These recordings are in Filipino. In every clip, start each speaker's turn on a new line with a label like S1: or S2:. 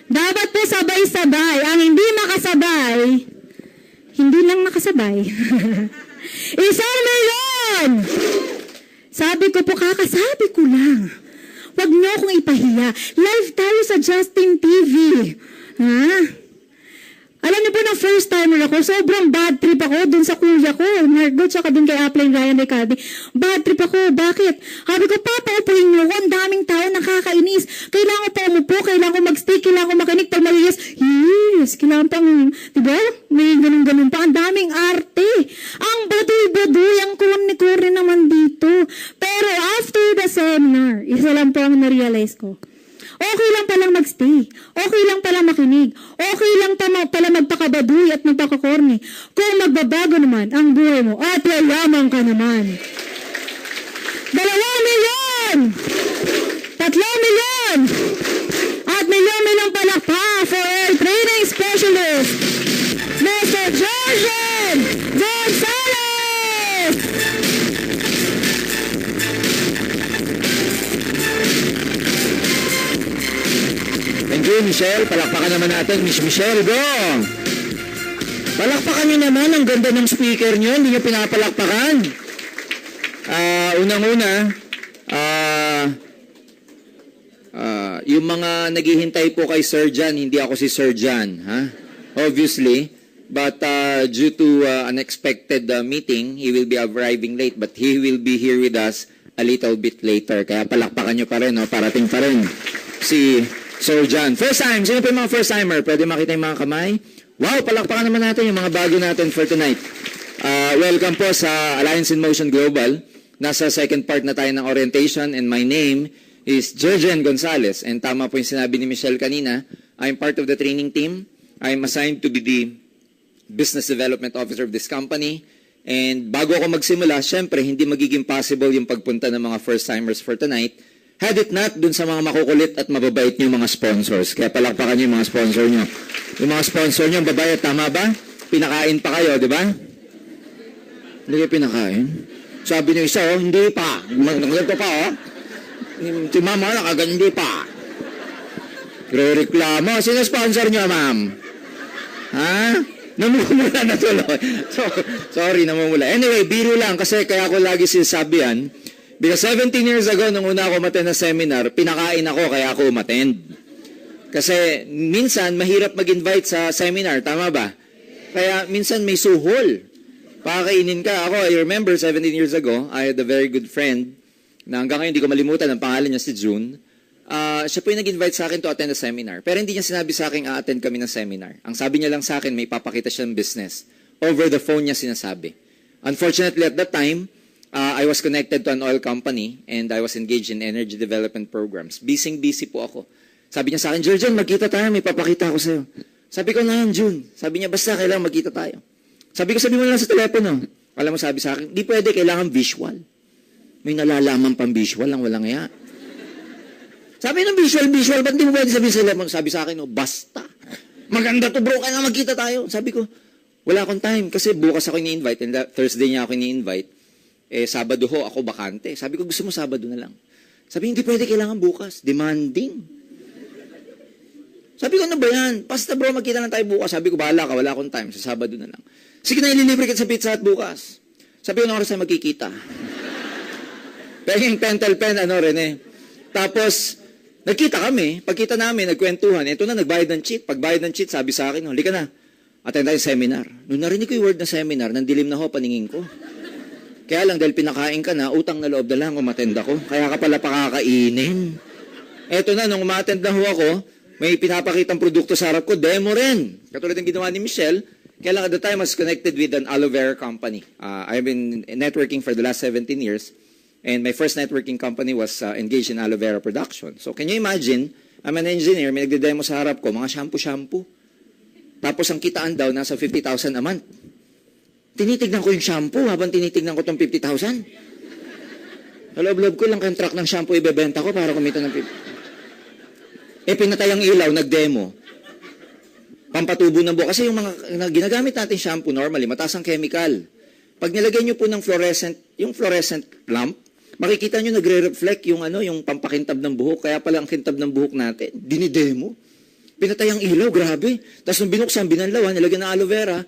S1: Dapat po sabay-sabay. Ang hindi makasabay, hindi lang makasabay. 1,000,000! Sabi ko po, kakasabi ko lang. Huwag niyo akong ipahiya. Live tayo sa Justin TV. Ha? Alam niyo po na first timer ako, sobrang bad trip ako dun sa kuya ko. Margot, tsaka dun kay Upline Ryan Ricardi. Bad trip ako. Bakit? Sabi ko, papaupuin niyo ako. Ang daming tao nakakainis. Kailangan pa umupo, kailangan ko mag-stay, kailangan ko makinig. Pag maliyas, yes, kailangan pang, diba? May ganun-ganun pa. Ang daming arte. Ang baduy-baduy, ang kurni-kurni naman dito. Pero after the seminar, isa lang po ang na-realize ko. Okay lang palang magstay. Okay lang palang makinig. Okay lang pala magpakabaduy at magpakakorni. Kung magbabago naman ang buhay mo at yayaman ka naman. 2,000,000! 3,000,000! At milyon-milyong palakpa for our training specialist, Mr. Jurgen Gonzales!
S2: Thank you, Michelle. Palakpakan naman natin, Miss Michelle. Go! Palakpakan nyo naman. Ang ganda ng speaker nyo. Hindi nyo pinapalakpakan. Unang-una, yung mga naghihintay po kay Sir Jan, hindi ako si Sir Jan. Ha? Obviously. But due to unexpected meeting, he will be arriving late. But he will be here with us a little bit later. Kaya palakpakan nyo pa rin. No? Parating pa rin si Sir John. First time. Sino po yung mga first timer? Pwede makita yung mga kamay? Wow, palakpakan naman natin yung mga bago natin for tonight. Welcome po sa Alliance in Motion Global. Nasa second part na tayo ng orientation and my name is Jurgen Gonzales. And tama po yung sinabi ni Michelle kanina. I'm part of the training team. I'm assigned to be the Business Development Officer of this company. And bago ako magsimula, syempre, hindi magiging possible yung pagpunta ng mga first timers for tonight. Had it not, dun sa mga makukulit at mababait nyo mga sponsors. Kaya palakpakan nyo yung mga sponsor nyo. Yung mga sponsor nyo, babayat, tama ba? Pinakain pa kayo, di ba? Hindi kayo pinakain? Sabi nyo isa, oh, hindi pa. Naglalito pa, oh. Si mama, hindi pa. Re-reklamo. Sino sponsor nyo, ma'am? Ha? Namumula na tuloy. Sorry, namumula. Anyway, biro lang kasi kaya ko lagi sinasabi yan. Because 17 years ago, nung una ako umattend na seminar, pinakain ako kaya ako umattend. Kasi minsan, mahirap mag-invite sa seminar, tama ba? Kaya minsan may suhol. Pakakainin ka. Ako, I remember 17 years ago, I had a very good friend na hanggang ngayon hindi ko malimutan, ang pangalan niya si June. Siya po yung nag-invite sa akin to attend a seminar. Pero hindi niya sinabi sa akin, a-attend kami ng seminar. Ang sabi niya lang sa akin, may papakita siya ng business. Over the phone niya sinasabi. Unfortunately, at that time, I was connected to an oil company and I was engaged in energy development programs. Busy po ako. Sabi niya sa akin, Jurgen, magkita tayo, may papakita ako sa'yo. Sabi ko na yan, June. Sabi niya, basta kailangan magkita tayo. Sabi mo na lang sa telepono. Alam mo, sabi sa akin, di pwede, kailangan visual. May nalalaman pang visual, ang walang iya. Sabi ng visual, ba't di mo pwede sabihin sa telepono? Sabi sa akin, basta. Maganda to bro, kailangan magkita tayo. Sabi ko, wala akong time kasi bukas ako ini-invite and Thursday niya ako ini-invite. Sabado ho, ako bakante. Sabi ko, gusto mo Sabado na lang. Sabi, hindi pwede, kailangan bukas. Demanding. Sabi ko, ano ba yan? Basta bro, magkita lang tayo bukas. Sabi ko, bahala ka, wala akong time. Sa Sabado na lang. Sige na, ililibre kita sa Pizza Hut bukas. Sabi ko, na oras tayo magkikita. Penging pentel pen, Rene. Tapos, nagkita kami. Pagkita namin, nagkwentuhan. Ito na, nagbayad ng cheat. Pagbayad ng cheat, sabi sa akin, halika na. Attend tayo seminar. Nung narinig ko yung word na seminar, nandilim na ho, paningin ko. Kaya lang, dahil pinakain ka na, utang na loob na lang, umatend ako. Kaya ka pala pakakainin. Eto na, nung umatend na ho ako, may pinapakitang produkto sa harap ko, demo rin. Katulad ng ginawa ni Michelle, kaya lang at the time I was connected with an aloe vera company. I've been networking for the last 17 years, and my first networking company was engaged in aloe vera production. So can you imagine, I'm an engineer, may nagde-demo sa harap ko, mga shampoo. Tapos ang kitaan daw, nasa 50,000 a month. Tinitignan ko yung shampoo habang tinitignan ko itong 50,000. Sa loob-loob ko lang kayong truck ng shampoo ibebenta ko para kumita ng 50. Pinatay ang ilaw, nag-demo. Pampatubo ng buhok. Kasi yung mga ginagamit natin shampoo normally, mataas ang chemical. Pag nilagay nyo po ng fluorescent lamp, makikita nyo nagre-reflect yung pampakintab ng buhok. Kaya pala ang kintab ng buhok natin, dinidemo. Pinatay ang ilaw, grabe. Tapos nung binuksan, binanlawan, nilagyan ng aloe vera,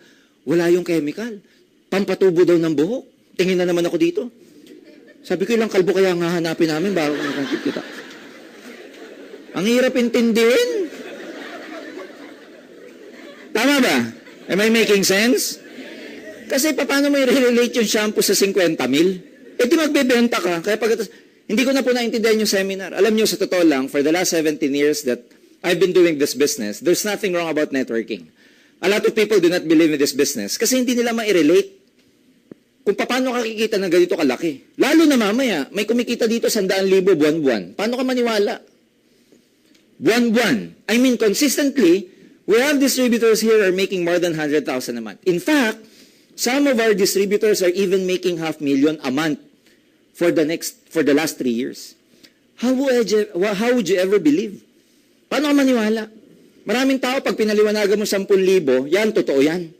S2: wala yung chemical. Pampatubo daw ng buhok. Tingin na naman ako dito. Sabi ko, ilang kalbo kaya nga hanapin namin bago kita. Ang hirap intindihin. Tama ba? Am I making sense? Kasi paano mo i-relate yung shampoo sa 50 mil? Eh di magbebenta ka. Kaya hindi ko na po naintindihan yung seminar. Alam niyo, sa totoo lang, for the last 17 years that I've been doing this business, there's nothing wrong about networking. A lot of people do not believe in this business kasi hindi nila ma-relate kung paano kakikita ng ganito kalaki. Lalo na mamaya, may kumikita dito 100,000 buwan-buwan. Paano ka maniwala? Buwan-buwan. I mean, consistently, we have distributors here are making more than 100,000 a month. In fact, some of our distributors are even making 500,000 a month for the last 3 years. How would you ever believe? Paano ka maniwala? Maraming tao, pag pinaliwanagan mo 10,000, yan, totoo yan.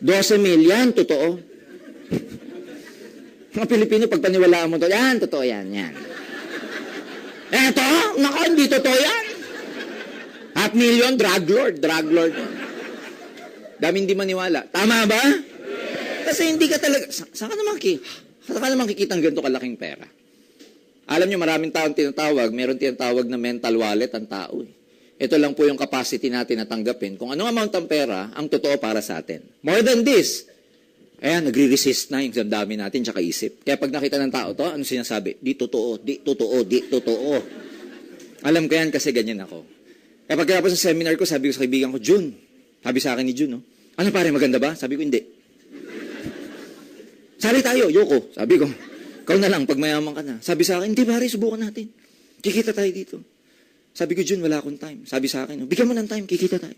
S2: 12,000, yan, totoo. Mga Pilipino, pag paniwalaan mo to, yan, totoo yan, yan. Eto, naku, hindi totoo yan. 500,000, drug lord. Dami hindi maniwala. Tama ba? Kasi hindi ka talaga, saan ka naman kikitang ganito kalaking pera? Alam nyo, maraming taong meron tinatawag na mental wallet ang tao. Ito lang po yung capacity natin na tanggapin. Kung anong amount ng pera, ang totoo para sa atin. More than this, ayan, nagre-resist na yung dami natin tsaka isip. Kaya pag nakita ng tao to, ano sinasabi? Di totoo, di totoo, di totoo. Alam ko yan kasi ganyan ako. Kaya pagkatapos sa seminar ko, sabi ko sa kaibigan ko, Jun, sabi sa akin ni Jun, no? Ano pare, maganda ba? Sabi ko, hindi. Sali tayo, yoko. Sabi ko, ikaw na lang, pag mayaman ka na. Sabi sa akin, hindi pare, subukan natin. Kikita tayo dito. Sabi ko, Jun, wala akong time. Sabi sa akin, bigyan mo ng time, kikita tayo.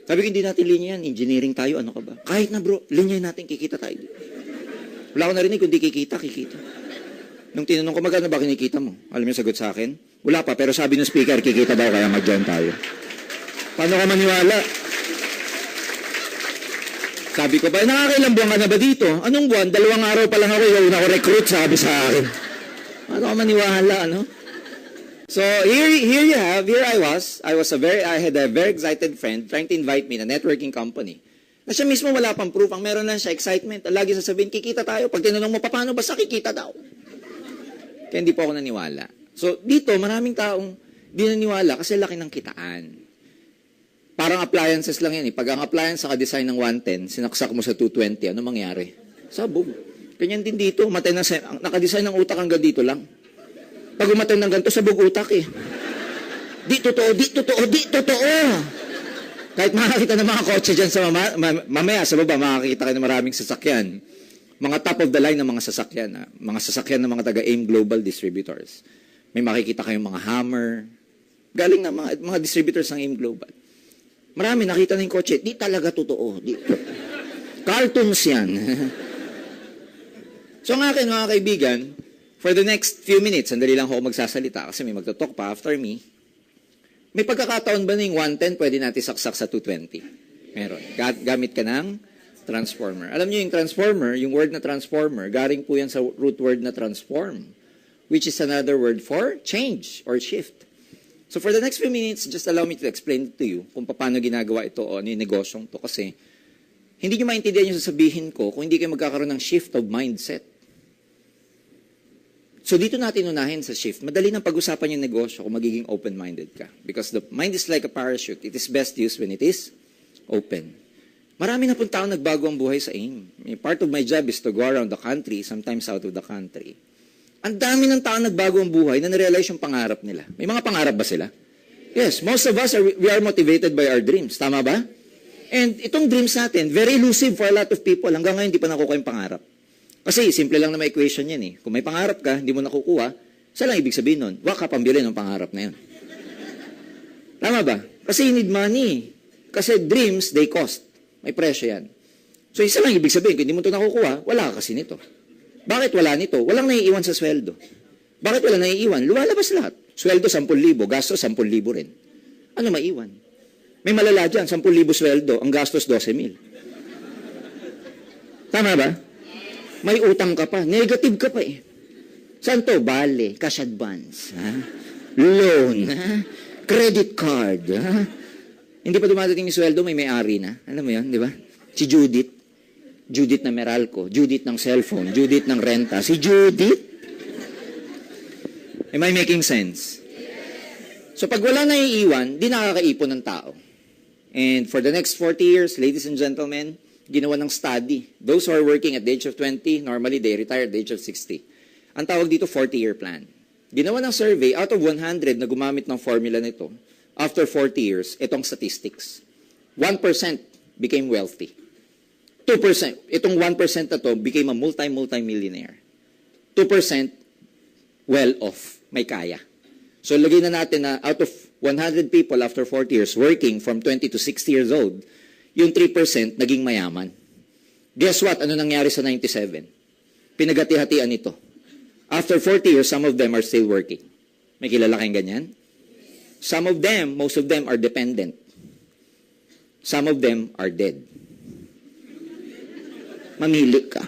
S2: Sabi ko, hindi natin linya yan. Engineering tayo, ano ka ba? Kahit na bro, linya natin, kikita tayo. Wala akong narinig, kung di kikita. Nung tinanong ko, magkano ba kinikita mo? Alam niyo sagot sa akin? Wala pa, pero sabi ng speaker, kikita daw, kaya mag-join tayo. Paano ka maniwala? Sabi ko ba, nakakailang buwan ka na ba dito? Anong buwan? 2 araw pa lang ako, una ko recruit, sabi sa akin. Paano ka maniwala, ano? So here I had a very excited friend trying to invite me na networking company. Na siya mismo wala pang proof, ang meron lang siya excitement. Lagi sasabihin, kikita tayo. Pag tinanong mo, paano ba sa kikita daw? Kaya hindi po ako naniwala. So dito, maraming taong di naniwala kasi laki ng kitaan. Parang appliances lang yan. Pag ang appliance sa design ng 110, sinaksak mo sa 220, ano mangyari? Sabog. Ganyan din dito, nakadesign ng utak hanggang dito lang. Pag umatay ng ganito, sabog utak eh. Di totoo, di totoo, di totoo. Kahit makakita ng mga kotse dyan sa mamaya sa baba, makakita kayo ng maraming sasakyan. Mga top of the line ng mga sasakyan. Mga sasakyan ng mga taga-AIM Global Distributors. May makikita kayong mga Hammer. Galing na mga distributors ng AIM Global. Marami nakita na yung kotse. Di talaga totoo. Cartoons yan. So ang akin mga kaibigan, for the next few minutes, sandali lang ako magsasalita kasi may magto-talk pa after me. May pagkakataon ba na yung 110 pwede natin saksak sa 220? Meron. Gamit ka ng transformer. Alam niyo yung transformer, yung word na transformer, galing po yan sa root word na transform, which is another word for change or shift. So for the next few minutes, just allow me to explain to you kung paano ginagawa ito o ano yung negosyong to kasi hindi nyo maintindihan yung sasabihin ko kung hindi kayo magkakaroon ng shift of mindset. So dito natin unahin sa shift. Madali nang pag-usapan yung negosyo kung magiging open-minded ka. Because the mind is like a parachute. It is best used when it is open. Marami na pong tao nagbago ang buhay sa AIM. Part of my job is to go around the country, sometimes out of the country. Ang dami ng tao nagbago ang buhay na narealize yung pangarap nila. May mga pangarap ba sila? Yes, most of us, we are motivated by our dreams. Tama ba? And itong dreams natin, very elusive for a lot of people. Hanggang ngayon, hindi pa nakukuha yung pangarap. Kasi simple lang na may equation yan eh. Kung may pangarap ka, hindi mo nakukuha, saan lang ibig sabihin nun? Wag ka pambili ng pangarap na yun. Tama ba? Kasi you need money. Kasi dreams, they cost. May presyo yan. So isa lang ibig sabihin, kung hindi mo ito nakukuha, wala ka kasi nito. Bakit wala nito? Walang naiiwan sa sweldo. Bakit wala naiiwan? Lumalabas lahat. Sweldo 10,000, gastos 10,000 rin. Ano maiwan? May malala dyan, 10,000 sweldo, ang gastos 12,000. Tama ba? May utang ka pa. Negative ka pa eh. Saan to? Bale, cash advance. Ha? Loan. Ha? Credit card. Ha? Hindi pa dumadating yung sweldo, may-ari na. Alam mo yun, di ba? Si Judith. Judith na Meralco. Judith ng cellphone. Judith ng renta. Si Judith. Am I making sense? So pag wala na iiwan, di nakakaipon ng tao. And for the next 40 years, ladies and gentlemen, ginawa ng study. Those who are working at the age of 20, normally they retire at the age of 60. Ang tawag dito, 40-year plan. Ginawa ng survey, out of 100 na gumamit ng formula nito, after 40 years, itong statistics. 1% became wealthy. 2%, itong 1% na to became a multi-millionaire. 2%, well off, may kaya. So, lagay na natin na out of 100 people after 40 years working from 20 to 60 years old, yung 3% naging mayaman. Guess what? Ano nangyari sa 97? Pinagati-hatian ito. After 40 years, some of them are still working. May kilala kayong ganyan? Some of them, most of them are dependent. Some of them are dead. Mamili ka.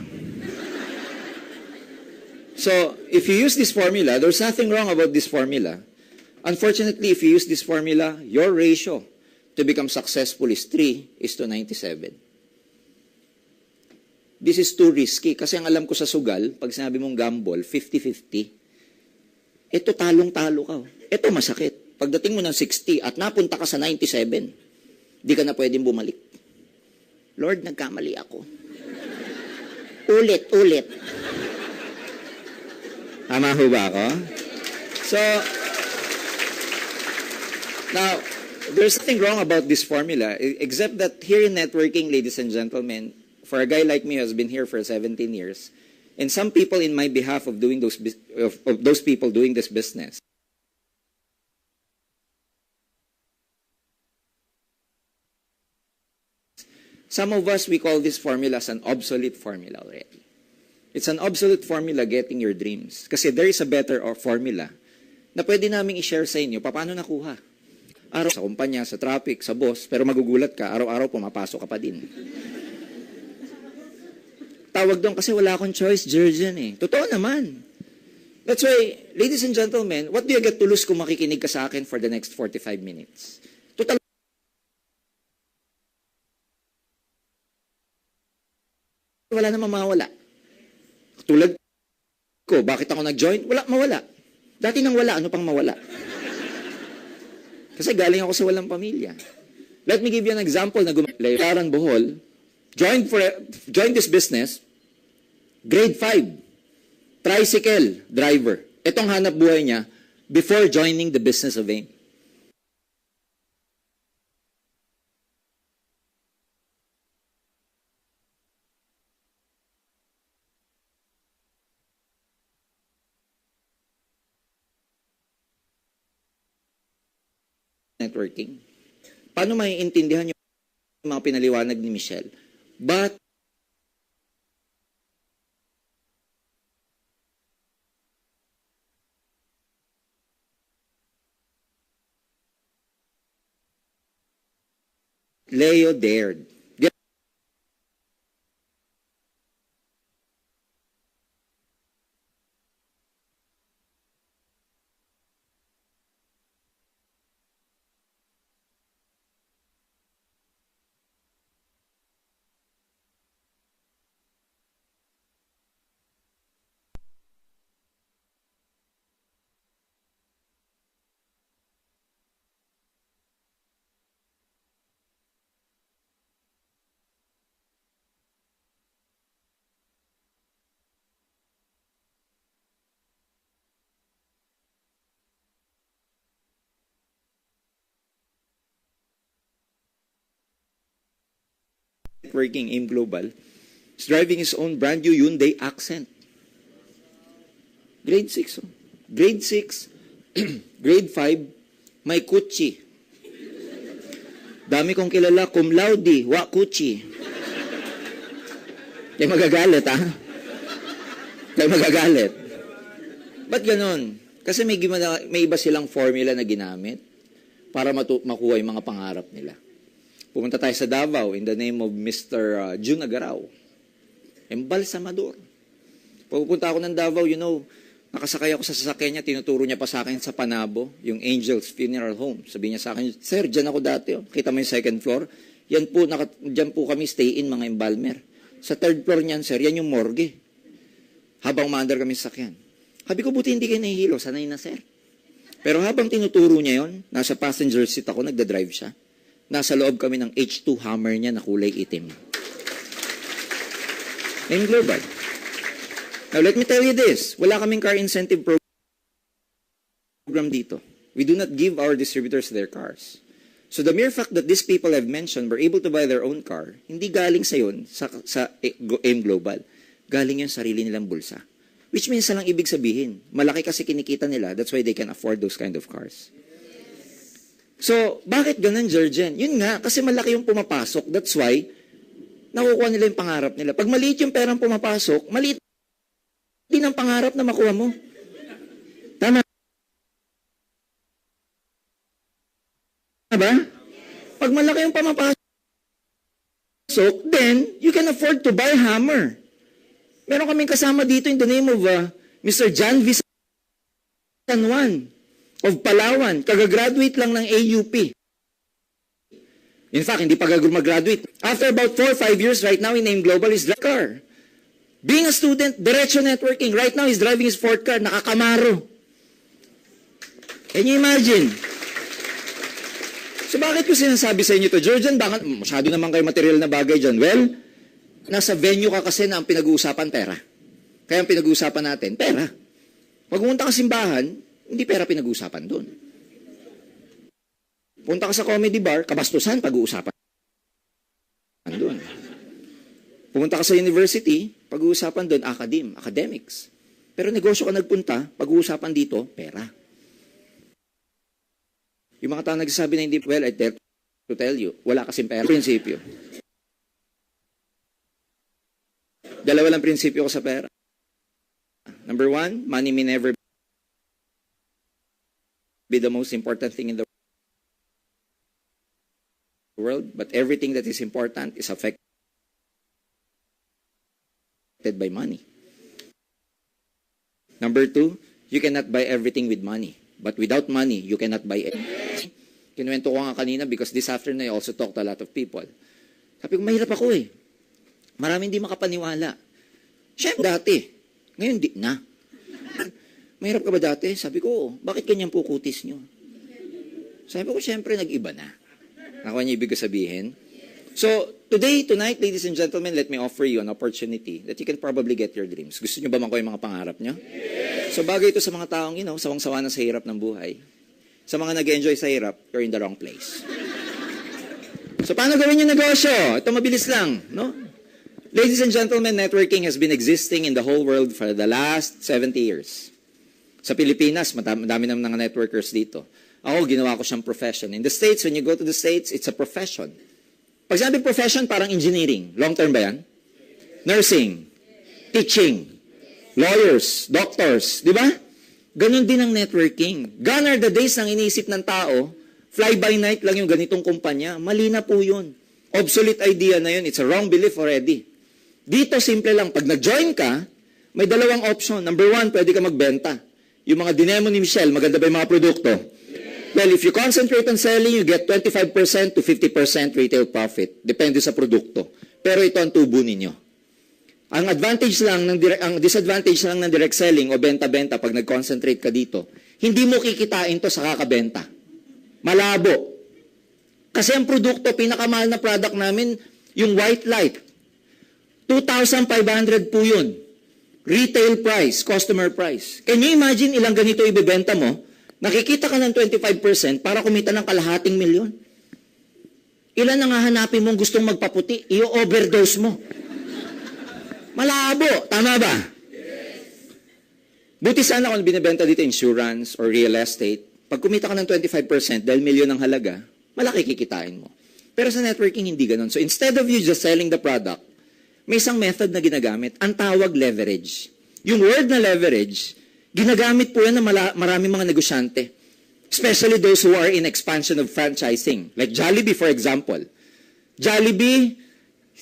S2: So, if you use this formula, there's nothing wrong about this formula. Unfortunately, if you use this formula, your ratio to become successful is 3:97. This is too risky. Kasi ang alam ko sa sugal, pag sinabi mong gamble, 50-50. Ito talong-talo ka. Ito masakit. Pagdating mo ng 60 at napunta ka sa 97, di ka na pwedeng bumalik. Lord, nagkamali ako. Ulit. Tama ho ba ako? So, now, there's nothing wrong about this formula, except that here in networking, ladies and gentlemen, for a guy like me who has been here for 17 years, and some people in my behalf of doing those people doing this business, some of us, we call this formula as an obsolete formula already. It's an obsolete formula getting your dreams. Kasi there is a better formula na pwede namin i-share sa inyo. Paano nakuha? Araw sa kumpanya, sa traffic, sa boss, pero magugulat ka, araw-araw pumapasok ka pa din. Tawag doon kasi wala akong choice, Jurgen eh. Totoo naman. That's why, ladies and gentlemen, what do you get to lose kung makikinig ka sa akin for the next 45 minutes? Total. Wala na mawala. Tulad ko, bakit ako nag-join? Mawala. Dati nang wala, ano pang mawala? Kasi galing ako sa walang pamilya. Let me give you an example na Layaran Bohol, joined this business, grade 5, tricycle driver. Itong hanap buhay niya before joining the business of Engr. Networking. Paano maiintindihan yung mga pinaliwanag ni Michelle? But Leo dared. Networking Aim Global is driving his own brand new Hyundai Accent. Grade 6. Oh. Grade 6, grade 5, may kutsi. Dami kong kilala, cum laude, wa kutsi. Kaya magagalit, ha? Kaya magagalit. Ba't ganon? Kasi may iba silang formula na ginamit para makuha yung mga pangarap nila. Pumunta tayo sa Davao in the name of Mr. Jun Agaraw. Embalsamador. Pupunta ako ng Davao, Nakasakay ako sa sasakyan niya, tinuturo niya pa sa akin sa Panabo, yung Angel's Funeral Home. Sabi niya sa akin, "Sir, dyan ako dati. Oh. Kita mo yung second floor? Yan po, dyan po kami stay in mga embalmer. Sa third floor niyan, sir, yan yung morgue. Habang umaandar kami sa sakyan." Sabi ko, buti hindi kayo nahihilo. Sanay na, sir. Pero habang tinuturo niya yon, nasa passenger seat ako, nagda-drive siya. Nasa loob kami ng H2 Hammer niya na kulay itim. Engr Global. Now, let me tell you this. Wala kaming car incentive program dito. We do not give our distributors their cars. So the mere fact that these people I've mentioned were able to buy their own car, hindi galing sa yun, sa Engr Global. Galing yun sarili nilang bulsa. Which means lang ibig sabihin, malaki kasi kinikita nila, that's why they can afford those kind of cars. So, bakit ganun, Jurgen? Yun nga, kasi malaki yung pumapasok. That's why, nakukuha nila yung pangarap nila. Pag maliit yung perang pumapasok, maliit din ang pangarap na makuha mo. Tama ba? Pag malaki yung pumapasok, then you can afford to buy hammer. Meron kaming kasama dito in the name of Mr. John V. San Juan of Palawan. Kagagraduate lang ng AUP. In fact, hindi pa mag-graduate. After about 4 or 5 years, right now in Engr Global is driving car. Being a student, diretso networking. Right now, he's driving his fourth car, nakakamaro. Can you imagine? So bakit ko sinasabi sa inyo to, Jurgen? Bakit masyado naman kayo material na bagay dyan? Well, nasa venue ka kasi na ang pinag-uusapan pera. Kaya ang pinag-uusapan natin, pera. Pag pumunta ka simbahan, hindi pera pinag-uusapan doon. Punta ka sa comedy bar, kabastusan pag-uusapan doon. Pumunta ka sa university, pag-uusapan doon, academics. Pero negosyo ka nagpunta, pag-uusapan dito, pera. Yung mga tao nagsasabi na hindi, well, I dare to tell you, wala kasing pera. Prinsipyo. Dalawa lang prinsipyo ko sa pera. Number 1, money may never be the most important thing in the world, but everything that is important is affected by money. Number 2, you cannot buy everything with money. But without money, you cannot buy everything. Kinuwento ko nga kanina because this afternoon I also talked to a lot of people. Sabi ko, mahirap ako eh. Maraming hindi makapaniwala. Siyempre dati. Ngayon di na. Mahirap ka ba dati? Sabi ko, bakit ganyan po kutis nyo? Sabi ko, siyempre nag-iba na. Nakuha niyo ibig sabihin? So, tonight, ladies and gentlemen, let me offer you an opportunity that you can probably get your dreams. Gusto niyo ba makuha yung mga pangarap niyo? So, bagay ito sa mga taong, sawang-sawa na sa hirap ng buhay. Sa mga nag-enjoy sa hirap, you're in the wrong place. So, paano gawin yung negosyo? Ito mabilis lang, no? Ladies and gentlemen, networking has been existing in the whole world for the last 70 years. Sa Pilipinas, madami ng mga networkers dito. Ako, ginawa ko siyang profession. In the States, when you go to the States, it's a profession. Pag sinabi profession, parang engineering. Long term ba yan? Nursing, teaching, lawyers, doctors, di ba? Ganon din ang networking. Gone are the days nang iniisip ng tao, fly by night lang yung ganitong kumpanya. Mali na po yun. Obsolete idea na yun. It's a wrong belief already. Dito, simple lang. Pag nag-join ka, may dalawang option. Number 1, pwede ka magbenta. Yung mga dinemo ni Michelle, maganda ba yung mga produkto? Well, if you concentrate on selling, you get 25% to 50% retail profit. Depende sa produkto. Pero ito ang tubo ninyo. Ang disadvantage lang ng direct selling o benta-benta pag nag-concentrate ka dito, hindi mo kikitain to sa kakabenta. Malabo. Kasi ang produkto, pinakamahal na product namin, yung white light. 2,500 po yun. Retail price, customer price. Can you imagine ilang ganito ibebenta mo? Nakikita ka ng 25% para kumita ng kalahating milyon. Ilan ang hahanapin mong gustong magpaputi? I-overdose mo. Malabo. Tama ba? Buti sana kung binibenta dito insurance or real estate. Pag kumita ka ng 25% dahil milyon ang halaga, malaki kikitain mo. Pero sa networking, hindi ganun. So instead of you just selling the product, may isang method na ginagamit. Ang tawag leverage. Yung word na leverage, ginagamit po yan ng maraming mga negosyante. Especially those who are in expansion of franchising. Like Jollibee, for example. Jollibee,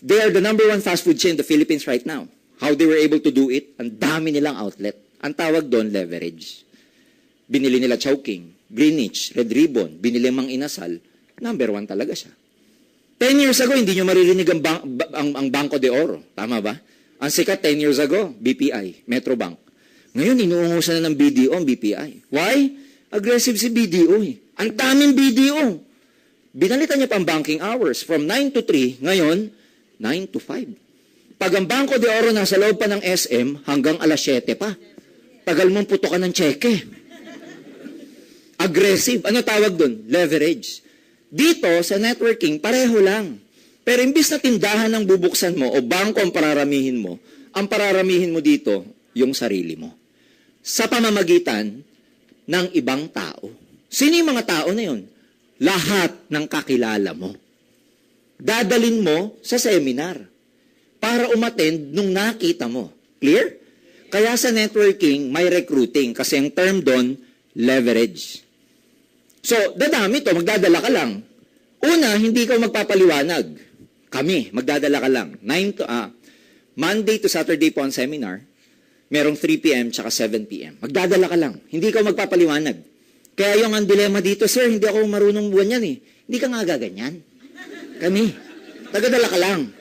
S2: they are the #1 fast food chain in the Philippines right now. How they were able to do it, ang dami nilang outlet. Ang tawag doon, leverage. Binili nila Chowking, Greenwich, Red Ribbon, binili Mang Inasal, number 1 talaga siya. 10 years ago, hindi nyo maririnig ang Banco de Oro. Tama ba? Ang sikat 10 years ago, BPI, Metrobank. Ngayon, inuungusan na ng BDO ang BPI. Why? Aggressive si BDO eh. Ang daming BDO. Binalitan niya pa ang banking hours. From 9 to 3, ngayon, 9 to 5. Pag ang Banco de Oro nasa loob pa ng SM, hanggang alas 7 pa. Tagal mong putukan ng cheque. Aggressive. Ano tawag doon? Leverage. Dito, sa networking, pareho lang. Pero imbis na tindahan ang bubuksan mo o bangko ang pararamihin mo dito, yung sarili mo. Sa pamamagitan ng ibang tao. Sino yung mga tao na yun? Lahat ng kakilala mo. Dadalin mo sa seminar para umattend nung nakita mo. Clear? Kaya sa networking, may recruiting kasi ang term doon, leverage. So, dadami to, magdadala ka lang. Una, hindi ka magpapaliwanag. Kami, magdadala ka lang. Monday to Saturday po ang seminar. Merong 3 p.m. tsaka 7 p.m. Magdadala ka lang. Hindi ka magpapaliwanag. Kaya yung ang dilema dito, sir, hindi ako marunong buwan yan eh. Hindi ka nga gaganyan. Kami. Tagadala ka lang.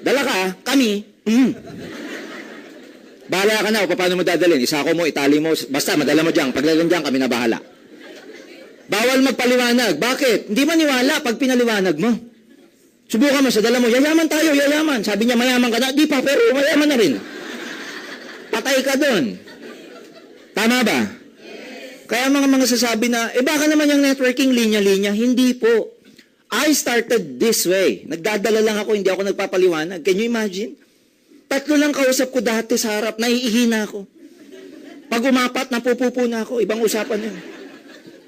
S2: Dala ka, kami. Bahala ka na o paano mo dadalhin. Isako mo, itali mo. Basta, madala mo dyan. Paglalang dyan, kami na bahala. Bawal magpaliwanag. Bakit? Hindi maniwala pag pinaliwanag mo. Subukan mo sa dala mo, yayaman tayo, yayaman. Sabi niya, mayaman ka na. Di pa, pero mayaman na rin. Patay ka doon. Tama ba? Kaya mga sasabi na, baka naman yung networking linya-linya. Hindi po. I started this way. Nagdadala lang ako, hindi ako nagpapaliwanag. Can you imagine? 3 lang kausap ko dati sa harap, naiihina ako. Pag umapat, napupupo na ako. Ibang usapan yun.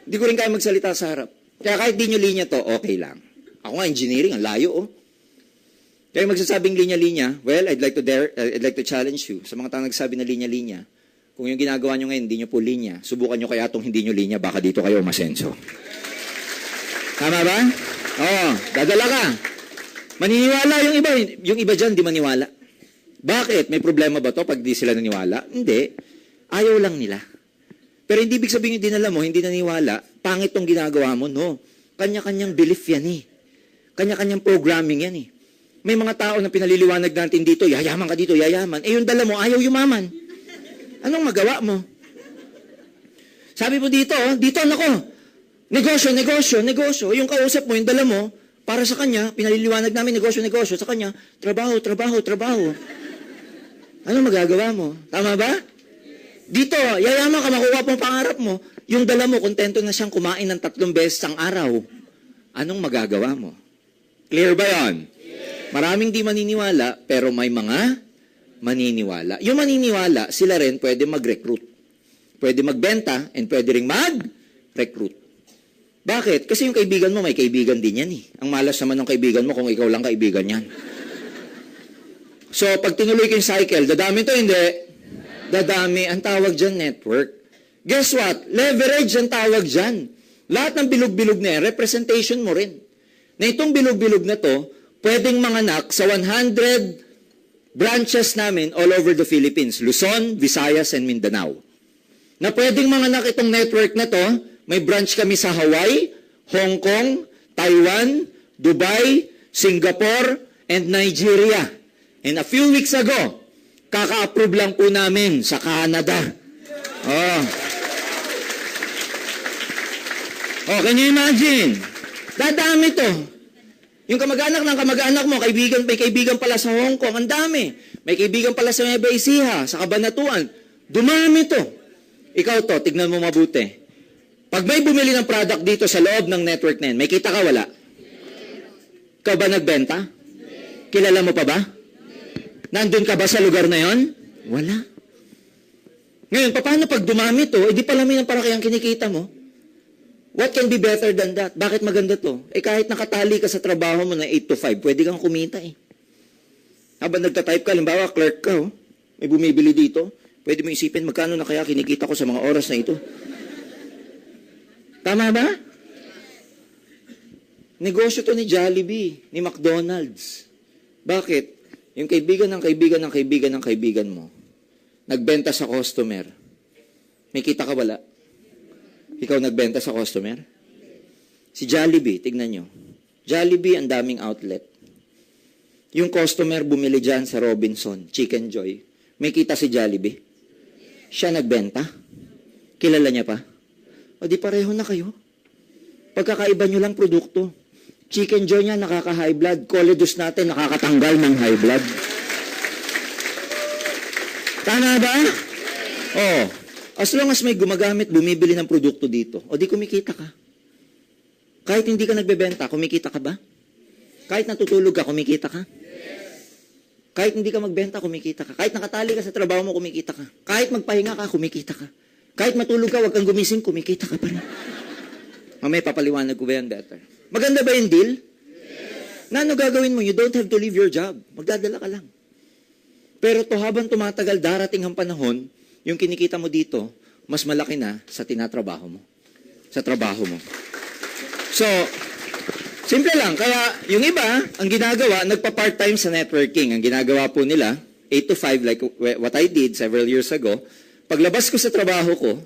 S2: Hindi ko rin kaya magsalita sa harap. Kaya kahit di nyo linya to, okay lang. Ako nga, engineering, ang layo, oh. Kaya magsasabing linya-linya, well, I'd like to challenge you. Sa mga tao nagsabi na linya-linya, kung yung ginagawa nyo ngayon, hindi nyo po linya, subukan nyo kaya itong hindi nyo linya, baka dito kayo masenso. Tama ba? Oo, dadala ka. Maniniwala yung iba dyan, di maniwala. Bakit? May problema ba to pag di sila naniwala? Hindi. Ayaw lang nila. Pero hindi ibig sabihin yung dinala mo, hindi naniwala, pangit tong ginagawa mo, no. Kanya-kanyang belief yan eh. Kanya-kanyang programming yan eh. May mga tao na pinaliliwanag natin dito, yayaman ka dito, yayaman. Yung dala mo, ayaw yumaman. Anong magawa mo? Sabi mo dito, nako, negosyo. Yung kausap mo, yung dala mo, para sa kanya, pinaliliwanag namin, negosyo. Sa kanya, trabaho. Anong magagawa mo? Tama ba? Dito, yayaman ka, makuha pang pangarap mo. Yung dala mo, kontento na siyang kumain ng 3 beses ang araw. Anong magagawa mo? Clear ba yan? Yes. Maraming di maniniwala, pero may mga maniniwala. Yung maniniwala, sila rin pwede mag-recruit. Pwede magbenta, and pwede rin mag-recruit. Bakit? Kasi yung kaibigan mo, may kaibigan din yan eh. Ang malas naman ng kaibigan mo kung ikaw lang kaibigan yan. So, pag tinuloy ko yung cycle, dadami to, hindi. Dadami, ang tawag dyan, network. Guess what? Leverage ang tawag dyan. Lahat ng bilog-bilog na yan, representation mo rin. Na itong bilog-bilog na to, pwedeng manganak sa 100 branches namin all over the Philippines. Luzon, Visayas, and Mindanao. Na pwedeng manganak itong network na to, may branch kami sa Hawaii, Hong Kong, Taiwan, Dubai, Singapore, and Nigeria. And a few weeks ago, kaka-approve lang po namin sa Canada. Can you imagine? Dadami to. Yung kamag-anak ng kamag-anak mo, may kaibigan pala sa Hong Kong, ang dami. May kaibigan pala sa Nueva Ecija, sa Cabanatuan. Dumami to. Ikaw to, tignan mo mabuti. Pag may bumili ng product dito sa loob ng network na yan, may kita ka, wala? Ikaw ba nagbenta? Kilala mo pa ba? Nandun ka ba sa lugar na yon? Wala. Ngayon, paano pag dumami to, di palami ng parang kayang kinikita mo? What can be better than that? Bakit maganda to? Kahit nakatali ka sa trabaho mo na 8 to 5, pwede kang kumita eh. Habang nagtatype ka, limbawa, clerk ka, may bumibili dito, pwede mo isipin, magkano na kaya kinikita ko sa mga oras na ito? Tama ba? Negosyo to ni Jollibee, ni McDonald's. Bakit? Yung kaibigan ng kaibigan mo, nagbenta sa customer, May kita ka wala? Ikaw nagbenta sa customer? Si Jollibee, tignan nyo. Jollibee, ang daming outlet. Yung customer bumili dyan sa Robinson, Chicken Joy. May kita si Jollibee. Siya nagbenta. Kilala niya pa. O di pareho na kayo. Pagkakaiba nyo lang produkto. Chicken Joy niya nakaka-high blood. Coledus natin nakakatanggal ng high blood. Tama ba? Oh, as long as may gumagamit, bumibili ng produkto dito, o di kumikita ka. Kahit hindi ka nagbebenta, kumikita ka ba? Kahit natutulog ka, kumikita ka? Kahit hindi ka magbenta, kumikita ka. Kahit nakatali ka sa trabaho mo, kumikita ka. Kahit magpahinga ka, kumikita ka. Kahit matulog ka, wag kang gumising, kumikita ka pa rin. Mamaya papaliwanag ko ba yan better? Maganda ba yung deal? Na ano gagawin mo? You don't have to leave your job. Magdadala ka lang. Pero to habang tumatagal, darating ang panahon, yung kinikita mo dito, mas malaki na sa tinatrabaho mo. Sa trabaho mo. So, simple lang. Kaya yung iba, ang ginagawa, nagpa-part-time sa networking. Ang ginagawa po nila, 8 to 5, like what I did several years ago. Paglabas ko sa trabaho ko,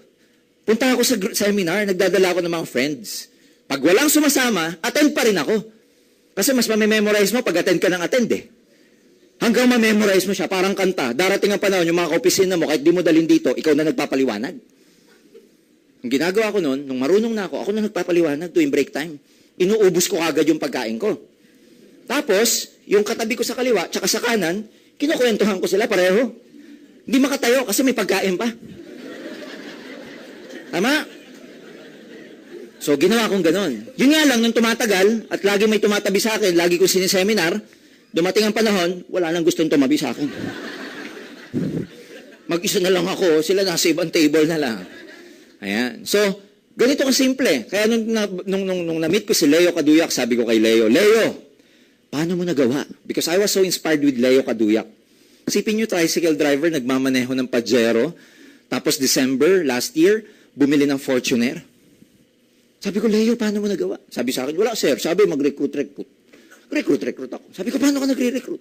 S2: punta ako sa seminar, nagdadala ako ng mga friends. Pag walang sumasama, attend pa rin ako. Kasi mas mamememorize mo pag attend ka ng attend eh. Hanggang ma-memorize mo siya, parang kanta. Darating ang panahon, yung mga kaopisina mo, kahit di mo dalhin dito, ikaw na nagpapaliwanag. Ang ginagawa ko noon, nung marunong na ako na nagpapaliwanag tuwing break time. Inuubos ko agad yung pagkain ko. Tapos, yung katabi ko sa kaliwa, tsaka sa kanan, kinukwentuhan ko sila pareho. Hindi makatayo kasi may pagkain pa. Tama? So, ginawa kong ganon. Yun nga lang, nung tumatagal, at lagi may tumatabi sa akin, lagi ko siniseminar, dumating ang panahon, wala nang gustong tumabi sa akin. Mag-isa na lang ako, sila nasa ibang table na lang. Ayan. So, ganito kasimple. Kaya nung na-meet ko si Leo Kaduyak, sabi ko kay Leo, paano mo nagawa? Because I was so inspired with Leo Kaduyak. Isipin nyo, tricycle driver, nagmamaneho ng Pajero, tapos December, last year, bumili ng Fortuner. Sabi ko, Leo, paano mo nagawa? Sabi sa akin, wala sir, sabi mag-recruit ako. Sabi ko, paano ka nagre-recruit?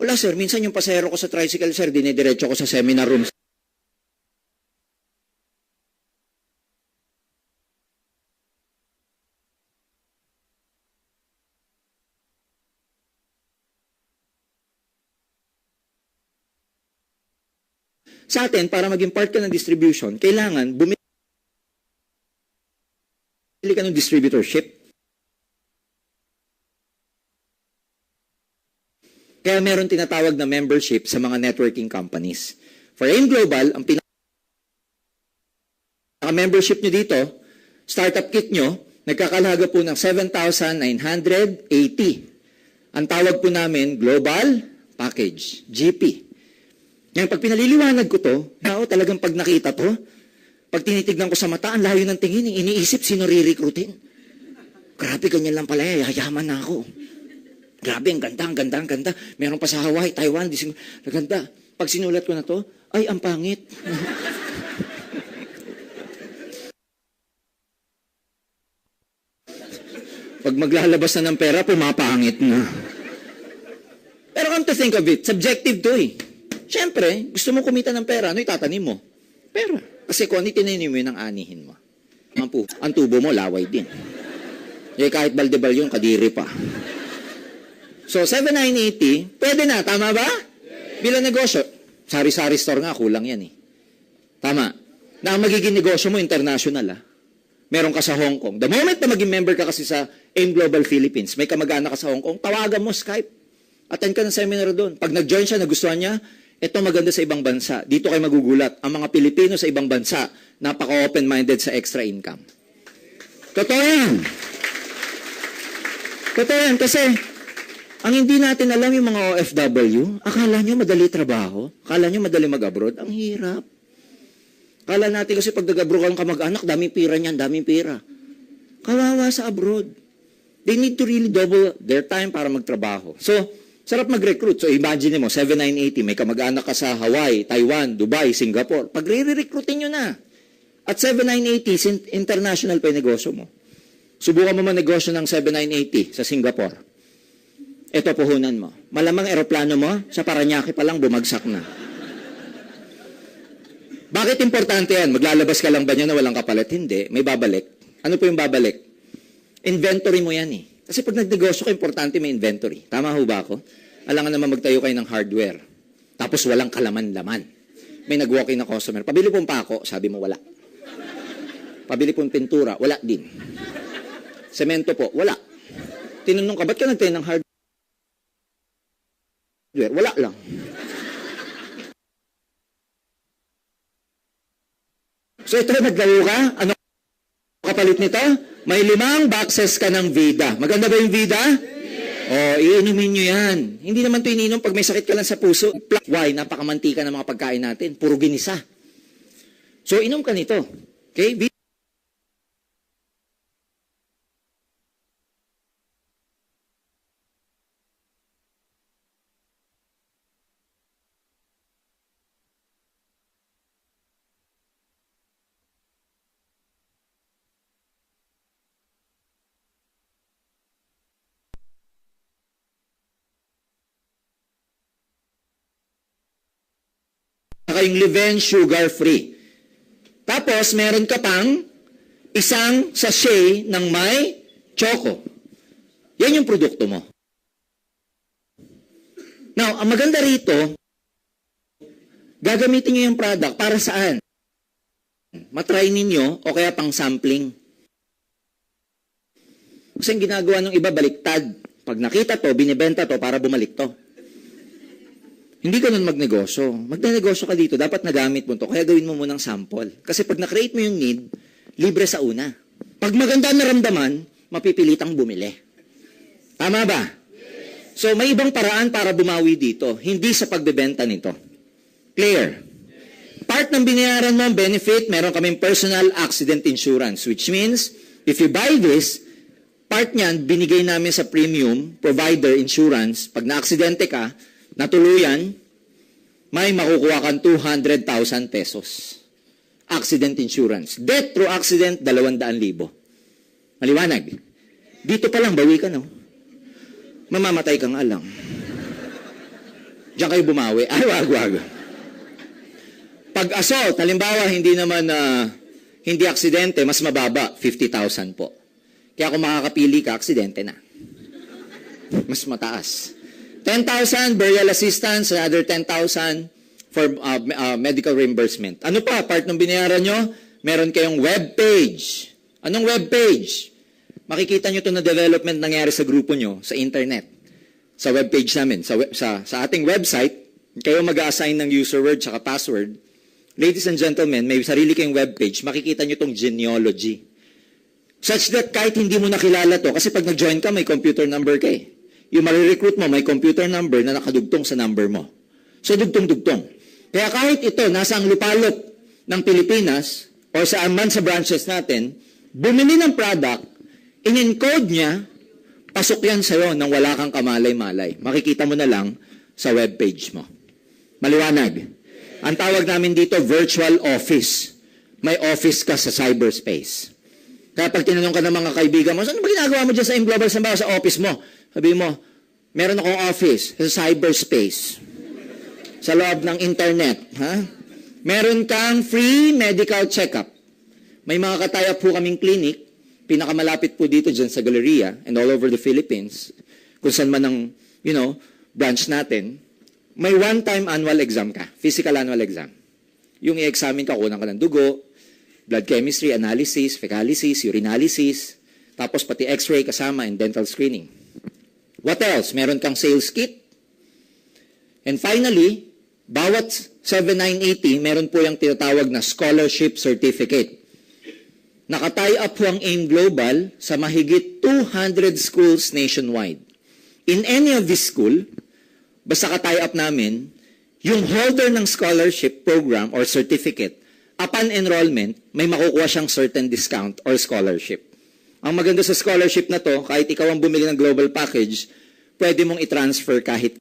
S2: Wala sir, minsan yung pasahero ko sa tricycle, sir, dinidiretso ko sa seminar room. Sa atin, para maging part ka ng distribution, kailangan bumili ka ng distributorship. Kaya meron tinatawag na membership sa mga networking companies. For AIM Global, ang pinaka-membership nyo dito, startup kit nyo, nagkakalaga po ng 7,980. Ang tawag po namin, Global Package, GP. Ngayon, pag pinaliliwanag ko to, talagang pag nakita to, pag tinitignan ko sa mata, ang layo ng tingin, iniisip sino re-recruitin. Grabe, ganyan lang pala, yayaman na ako. Grabe, ang ganda. Meron pa sa Hawaii, Taiwan, ganda. Pag sinulat ko na to, ay, ang pangit. Pag maglalabas na ng pera, pumapangit na. Pero come to think of it, subjective to eh. Siyempre, gusto mo kumita ng pera, ano itatanim mo? Pera. Kasi kung ano itinanim mo yun, ang anihin mo. Ang tubo mo, laway din. Eh, kahit baldebal yun, kadiri pa. So, 7,980, pwede na, tama ba? Bilang negosyo, sari-sari store nga, kulang yan eh. Tama. Na ang magiging negosyo mo, international ah. Meron ka sa Hong Kong. The moment na maging member ka kasi sa AIM Global Philippines, may kamag-anak ka sa Hong Kong, tawagan mo Skype. Attend ka ng seminar doon. Pag nag-join siya, nagustuhan niya, ito maganda sa ibang bansa. Dito kayo magugulat. Ang mga Pilipino sa ibang bansa, napaka-open-minded sa extra income. Totoo yan. Totoo yan kasi ang hindi natin alam yung mga OFW, akala nyo madali trabaho, akala nyo madali mag-abroad, ang hirap. Akala natin kasi pag nag-abroad ka mag-anak, daming pira niyan, daming pira. Kawawa sa abroad. They need to really double their time para magtrabaho. So, sarap mag-recruit. So, imagine mo, 7,980, may kamag-anak ka sa Hawaii, Taiwan, Dubai, Singapore. Pag re-recruitin nyo na. At 7,980, international pa yung negosyo mo. Subukan mo man negosyo ng 7,980 sa Singapore. Ito puhunan mo. Malamang eroplano mo, sa Paranaque pa lang bumagsak na. Bakit importante yan? Maglalabas ka lang ba niya na walang kapalit? Hindi. May babalik. Ano po yung babalik? Inventory mo yan eh. Kasi pag nagnegosyo ka, importante may inventory. Tama ho ba ako? Alangan naman magtayo kayo ng hardware. Tapos walang kalaman-laman. May nag-walk-in na customer. Pabili pong pako, sabi mo wala. Pabili pong pintura, wala din. Semento po, wala. Tinanong ka, ba't ka nagtayo ng hardware? Wala lang. So ito, naglayo ka? Ano kapalit nito? May 5 boxes ka ng Vida. Maganda ba yung Vida? O, iinumin nyo yan. Hindi naman ito ininom pag may sakit ka lang sa puso. Why? Napakamantika ng mga pagkain natin. Puro ginisa. So, inom ka nito. Okay? Kayong Leven sugar free. Tapos, meron ka pang isang sachet ng may choco. Yan yung produkto mo. Now, ang maganda rito, gagamitin nyo yung product para saan? Matry ninyo o kaya pang sampling. Kasi ang ginagawa ng iba, baliktad. Pag nakita to, binibenta to para bumalik to. Hindi ka nun magnegosyo. Magnegosyo ka dito, dapat nagamit mo to, kaya gawin mo munang sample. Kasi pag na-create mo yung need, libre sa una. Pag maganda naramdaman, mapipilitang bumili. Tama ba? So may ibang paraan para bumawi dito, hindi sa pagbebenta nito. Clear? Part ng binayaran mo, benefit, meron kaming personal accident insurance, which means, if you buy this, part niyan, binigay namin sa premium provider insurance, pag na-aksidente ka, natuluyan, may makukuha kang 200,000 pesos. Accident insurance. Death through accident, 200,000. Maliwanag. Dito pa lang, bawi ka, no? Mamamatay ka nga lang. Diyan kayo bumawi. Ay, wag. Pag assault, halimbawa, hindi naman, hindi aksidente, mas mababa, 50,000 po. Kaya kung makakapili ka, aksidente na. Mas mataas. 10,000 burial assistance, another 10,000 for medical reimbursement. Ano pa? Part ng binayaran nyo, meron kayong web page. Anong web page? Makikita nyo ito na development nangyari sa grupo nyo, sa internet. Sa web page namin. Sa ating website, kayo mag-assign ng user word at password. Ladies and gentlemen, may sarili kayong web page, makikita nyo itong genealogy. Such that kahit hindi mo nakilala to, kasi pag nag-join ka, may computer number ka eh. Yung marirecruit mo, may computer number na nakadugtong sa number mo. So, dugtong-dugtong. Kaya kahit ito, nasa ang lupalop ng Pilipinas, o saan man sa branches natin, bumili ng product, in-encode niya, pasok yan sa'yo nang wala kang kamalay-malay. Makikita mo na lang sa webpage mo. Maliwanag. Ang tawag namin dito, virtual office. May office ka sa cyberspace. Kaya pag tinanong ka ng mga kaibigan mo, saan ba ginagawa mo dyan sa Global Sambawa sa office mo? Sabi mo, meron akong office sa cyberspace. Sa loob ng internet. Ha? Meron kang free medical checkup. May mga katayap po kaming clinic, pinakamalapit po dito dyan sa Galleria and all over the Philippines, kung saan man ang, branch natin, may one-time annual exam ka, physical annual exam. Yung i-examine ka, kunan ka ng dugo, blood chemistry, analysis, fecalysis, urinalysis, tapos pati x-ray kasama and dental screening. What else? Meron kang sales kit. And finally, bawat 7980, meron po yung tinatawag na scholarship certificate. Nakatie up po ang AIM Global sa mahigit 200 schools nationwide. In any of this school, basta ka-tie up namin, yung holder ng scholarship program or certificate, upon enrollment, may makukuha siyang certain discount or scholarship. Ang maganda sa scholarship na to, kahit ikaw ang bumili ng global package, pwede mong i-transfer kahit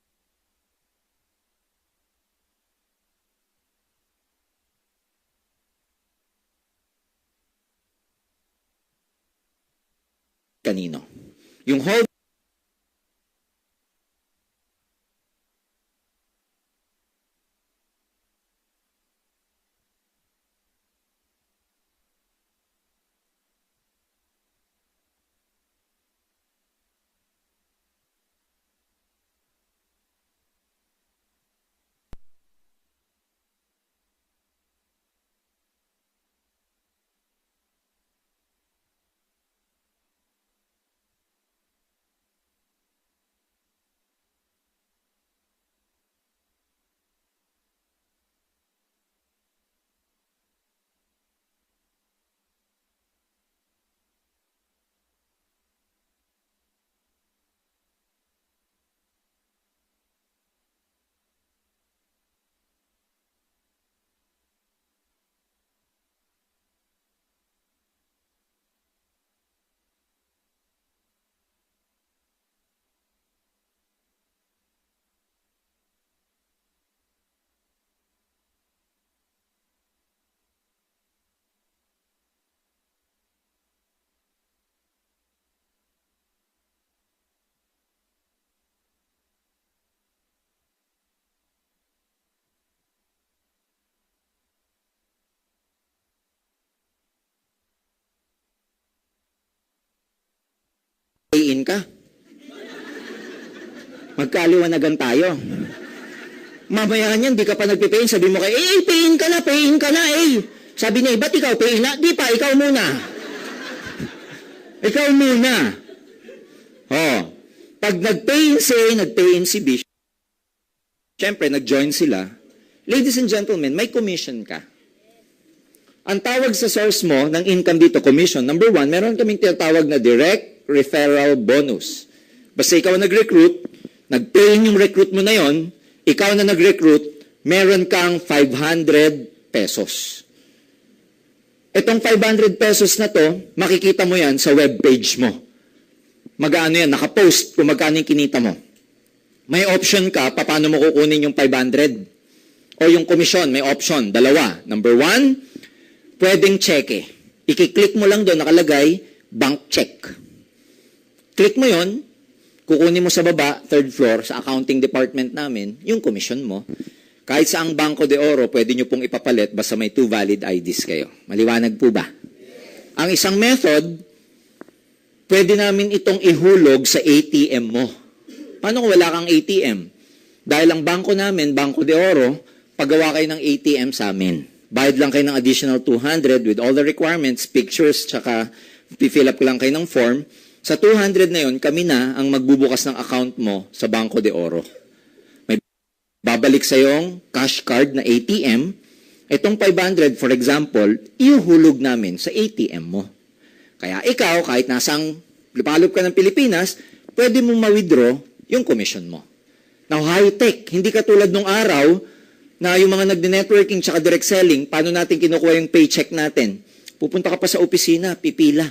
S2: kanino. Yung holder pay-in ka. Magkaliwanagan tayo. Mamaya niyan, di ka pa nagpe-pay-in, sabi mo kay, pay-in ka na, Sabi niya, ba't ikaw pay-in na? Di pa, ikaw muna. Ikaw muna. Oh, pag nag-pay-in si A, nag-pay-in si B, syempre, nag-join sila. Ladies and gentlemen, may commission ka. Ang tawag sa source mo ng income dito, commission. Number one, meron kaming tinatawag na direct referral bonus. Basta ikaw nag-recruit, nag-pay-in yung recruit mo na yon, ikaw na nag-recruit, meron kang 500 pesos. Itong 500 pesos na to, makikita mo yan sa web page mo. Magkano yan? Nakapost kung magkano yung kinita mo. May option ka, paano mo kukunin yung 500? O yung komisyon, may option, dalawa. Number one, pwedeng cheque. Ikiklik mo lang doon, nakalagay, bank check. Click mo yon, kukunin mo sa baba, third floor, sa accounting department namin, yung komisyon mo. Kahit sa ang Banco de Oro, pwede nyo pong ipapalit basta may 2 valid IDs kayo. Maliwanag po ba? Ang isang method, pwede namin itong ihulog sa ATM mo. Paano kung wala kang ATM? Dahil ang bangko namin, Banco de Oro, paggawa kayo ng ATM sa amin. Bayad lang kayo ng additional 200 with all the requirements, pictures, tsaka fill up ko lang kayo ng form. Sa 200 na yon, kami na ang magbubukas ng account mo sa Banco de Oro. May babalik sa yung cash card na ATM. Itong 500, for example, ihuhulog namin sa ATM mo. Kaya ikaw, kahit nasang lupalop ka ng Pilipinas, pwede mong ma-withdraw yung commission mo. Now, high-tech, hindi katulad nung araw na yung mga nagde-networking tsaka direct selling, paano natin kinukuha yung paycheck natin? Pupunta ka pa sa opisina, pipila.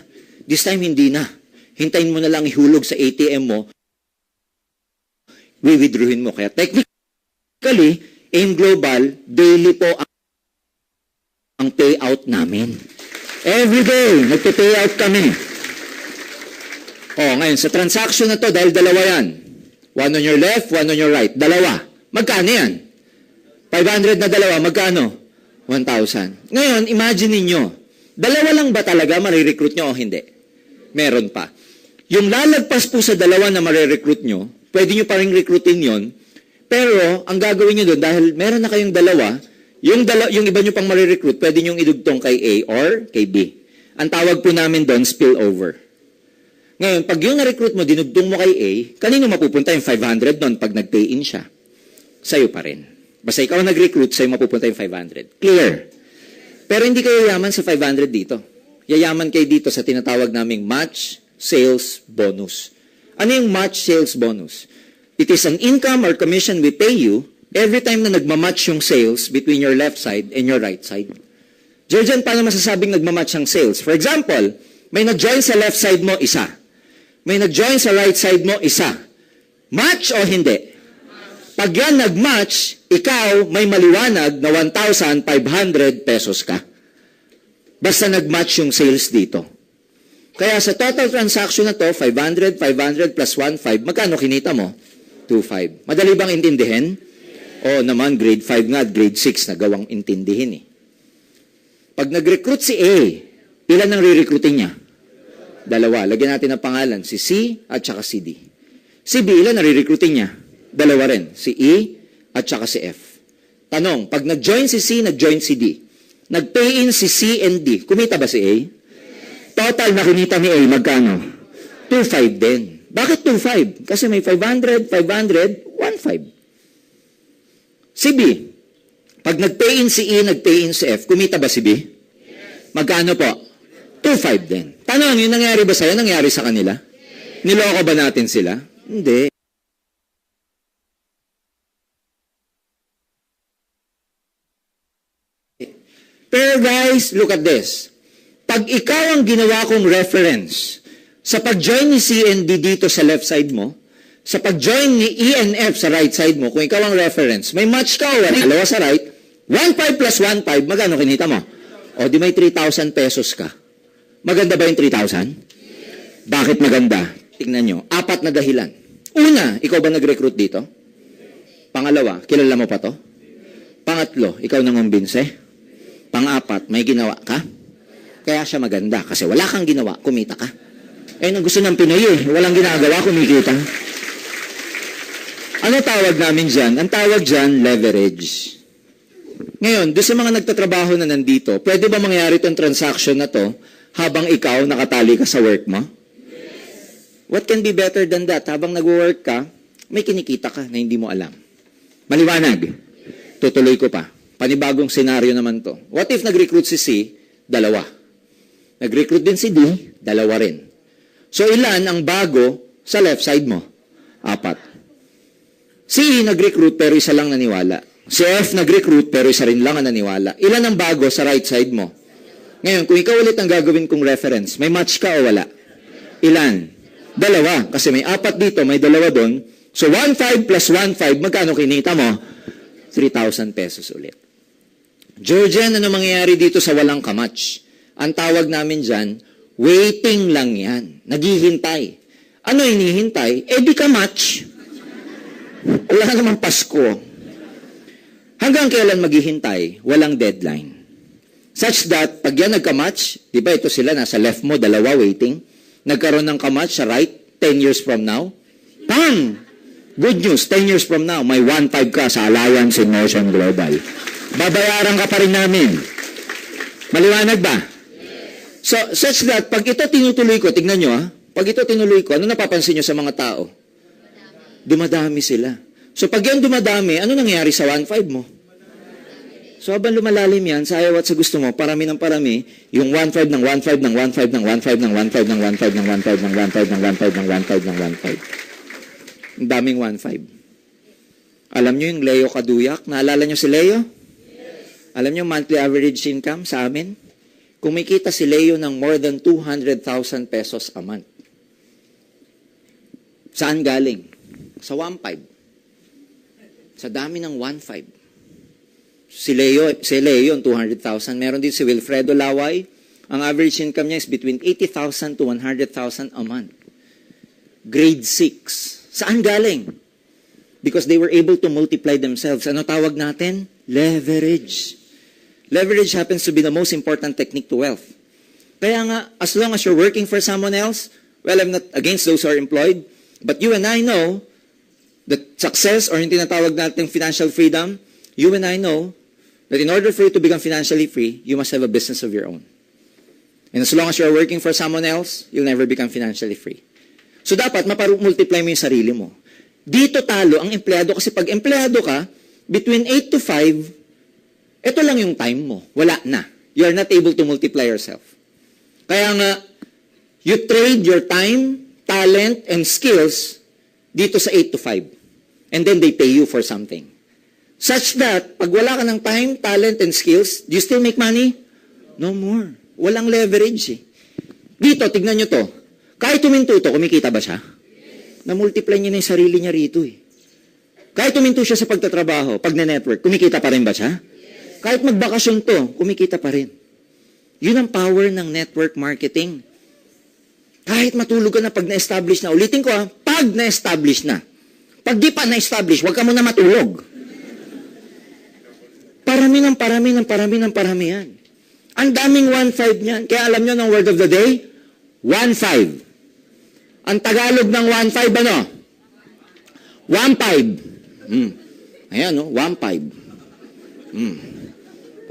S2: This time, hindi na. Hintayin mo na lang ihulog sa ATM mo, withdrawin mo. Kaya technically, AIM Global, daily po ang payout namin. Every day, nagpe-payout kami. Ngayon, sa transaction na to, dahil dalawa yan. One on your left, one on your right. Dalawa. Magkano yan? 500 na dalawa, magkano? 1,000. Ngayon, imagine ninyo, dalawa lang ba talaga marirecruit nyo o hindi? Meron pa. Yung lalagpas po sa dalawa na marirecruit nyo, pwede nyo pa rin recruitin yon. Pero, ang gagawin nyo doon, dahil meron na kayong dalawa, yung iba nyo pang marirecruit, pwede nyo idugtong kay A or kay B. Ang tawag po namin doon, spillover. Ngayon, pag yung na-recruit mo, dinugtong mo kay A, kanino mapupunta yung 500 doon pag nag-pay-in siya? Sa'yo pa rin. Basta ikaw nag-recruit, sa'yo mapupunta yung 500. Clear? Pero hindi kayo yaman sa 500 dito. Yayaman kayo dito sa tinatawag naming match sales bonus. Ano yung match sales bonus? It is an income or commission we pay you every time na nagmamatch yung sales between your left side and your right side. Jurgen, paano masasabing nagmamatch ang sales? For example, may nag-join sa left side mo, isa. May nag-join sa right side mo, isa. Match o hindi? Pag yan nag-match, ikaw may maliwanag na 1,500 pesos ka. Basta nag-match yung sales dito. Kaya sa total transaction na to, 500, 500 plus 1,500, magkano kinita mo? 2,500. Madali bang intindihin? O naman, grade 5 nga, grade 6 na gawang intindihin eh. Pag nag-recruit si A, ilan ang re-recruitin niya? Dalawa. Lagyan natin ang pangalan, si C at saka si D. Si B, ilan ang re-recruitin niya? Dalawa rin, si E at saka si F. Tanong, pag nag-join si C, nag-join si D. Nag-pay in si C and D, kumita ba si A? Total na kinita ni A, magkano? 2,500 din. Bakit 2,500? Kasi may 500, 500, 1,500. Si B, pag nag-pay in si E, nag-pay in si F, kumita ba si B? Magkano po? 2,500 din. Tanong, yung nangyari ba sa'yo? Nangyari sa kanila? Niloko ba natin sila? Hindi. Pero guys, look at this. Pag ikaw ang ginawa kong reference sa pag-join ni C and D dito sa left side mo, sa pag-join ni E and F sa right side mo, kung ikaw ang reference, may match ka o dalawa sa right, 1,500 plus 1,500, magkano kinita mo? O di may 3,000 pesos ka. Maganda ba yung 3,000? Bakit maganda? Tingnan nyo, 4 na dahilan. Una, ikaw ba nag-recruit dito? Pangalawa, kilala mo pa to? Pangatlo, ikaw nangumbinse? Pang-4, may ginawa ka? Kaya siya maganda kasi wala kang ginawa, kumita ka. Eh, ang gusto ng Pinoy eh. Walang ginagawa, kumikita. Ano tawag namin dyan? Ang tawag dyan, leverage. Ngayon, doon sa mga nagtatrabaho na nandito, pwede ba mangyari itong transaction na to habang ikaw nakatali ka sa work mo? Yes. What can be better than that? Habang nag-work ka, may kinikita ka na hindi mo alam. Maliwanag. Tutuloy ko pa. Panibagong senaryo naman to. What if nag-recruit si C? Dalawa. Nag-recruit din si D? Dalawa rin. So ilan ang bago sa left side mo? 4. Si E nag-recruit pero isa lang naniwala. Si F nag-recruit pero isa rin lang ang naniwala. Ilan ang bago sa right side mo? Ngayon, kung ikaw ulit ang gagawin kong reference, may match ka o wala? Ilan? 2. Kasi may 4 dito, may 2 doon. So 1.5 plus 1.5, magkano kinita mo? 3,000 pesos ulit. Jurgen, ano mangyayari dito sa walang kamatch? Ang tawag namin dyan, waiting lang yan. Naghihintay. Ano hinihintay? Eh di ka match. Wala namang Pasko. Hanggang kailan maghihintay? Walang deadline. Such that, pag yan nagka-match, di ba ito sila, nasa left mo, 2 waiting. Nagkaroon ng kamatch sa right, 10 years from now. Bang! Good news, 10 years from now, may 1.5 ka sa Alliance in Motion Global. Babayaran ka pa rin namin. Maliwanag ba? So, such that, pag ito tinutuloy ko, tignan nyo pag ito tinuloy ko, ano napapansin nyo sa mga tao? Dumadami sila. So pag yan dumadami, ano nangyayari sa 1.5 mo? So habang lumalalim yan, sa ayaw at sa gusto mo, parami ng parami, yung 1.5 ng 1.5 ng 1.5 ng 1.5 ng 1.5 ng 1.5 ng 1.5 ng 1.5 ng 1.5 ng 1.5 ng 1.5. Ang daming 1.5. Alam nyo yung Leo Kaduyak? Naalala nyo si Leo? Yes. Alam nyo monthly average income sa amin? Kumikita si Leo ng more than 200,000 pesos a month. Saan galing? Sa 1.5. Sa dami ng 1.5. Si Leo, 200,000. Meron din si Wilfredo Laway. Ang average income niya is between 80,000 to 100,000 a month. Grade 6. Saan galing? Because they were able to multiply themselves. Ano tawag natin? Leverage. Leverage happens to be the most important technique to wealth. Kaya nga, as long as you're working for someone else, well, I'm not against those who are employed, but you and I know that success, or yung tinatawag natin financial freedom, you and I know that in order for you to become financially free, you must have a business of your own. And as long as you're working for someone else, you'll never become financially free. So dapat, multiply mo yung sarili mo. Dito talo ang empleyado kasi pag empleyado ka, between 8 to 5, ito lang yung time mo. Wala na. You are not able to multiply yourself. Kaya nga, you trade your time, talent, and skills dito sa 8 to 5. And then they pay you for something. Such that, pag wala ka ng time, talent, and skills, do you still make money? No more. Walang leverage eh. Dito, tignan nyo to. Kahit tuminto to, kumikita ba siya? Na-multiply niya na yung sarili niya rito eh. Kahit tuminto siya sa pagtatrabaho, pag na-network, kumikita pa rin ba siya? Kahit magbakasyon to, kumikita pa rin. Yun ang power ng network marketing. Kahit matulog ka na pag na-establish na, ulitin ko pag na-establish na. Pag di pa na-establish, huwag ka muna matulog. Parami ng yan. Ang daming 1.5 niyan. Kaya alam nyo ng word of the day? 1.5. Ang Tagalog ng 1.5 ano? 1.5. Ayan, 1.5.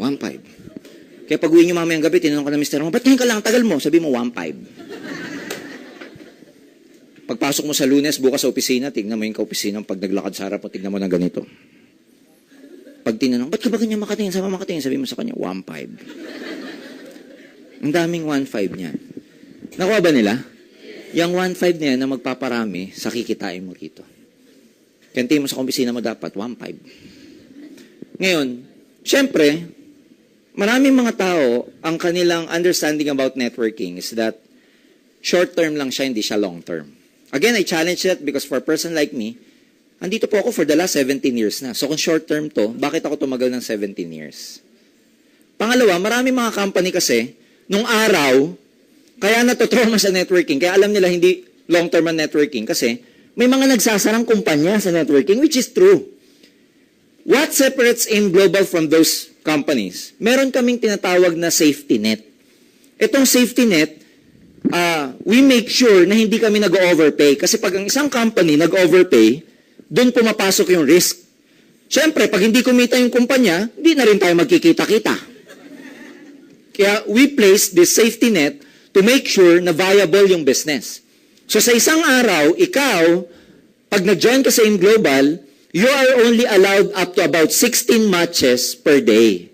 S2: 1.5. Kaya pag uwi nyo mamayang gabi, tinanong ka na mister mo, ba't ngayon ka lang tagal mo? Sabi mo, 1.5. Pagpasok mo sa Lunes, bukas sa opisina, tignan mo yung ka-opisina, pag naglakad sa harap mo, tignan mo na ganito. Pag tinanong, ba't ka ba ganyan makatingin? Sama makatingin, sabi mo sa kanya, 1.5. Ang daming 1.5 niyan. Nakuha ba nila? Yung 1.5 na yan na magpaparami, sa kikitain mo rito. Kaya tingin mo sa opisina mo dapat, 1.5. Ngayon, syempre, maraming mga tao, ang kanilang understanding about networking is that short-term lang siya, hindi siya long-term. Again, I challenge that because for a person like me, andito po ako for the last 17 years na. So kung short-term to, bakit ako tumagal ng 17 years? Pangalawa, maraming mga company kasi, nung araw, kaya natutrauma sa networking, kaya alam nila hindi long-term ang networking kasi may mga nagsasarang kumpanya sa networking, which is true. What separates AIM Global from those companies? Meron kaming tinatawag na safety net. Itong safety net, we make sure na hindi kami nag-overpay. Kasi pag ang isang company nag-overpay, doon pumapasok yung risk. Siyempre, pag hindi kumita yung kumpanya, hindi na rin tayo magkikita-kita. Kaya we place this safety net to make sure na viable yung business. So sa isang araw, ikaw, pag nag-join ka sa Global, you are only allowed up to about 16 matches per day.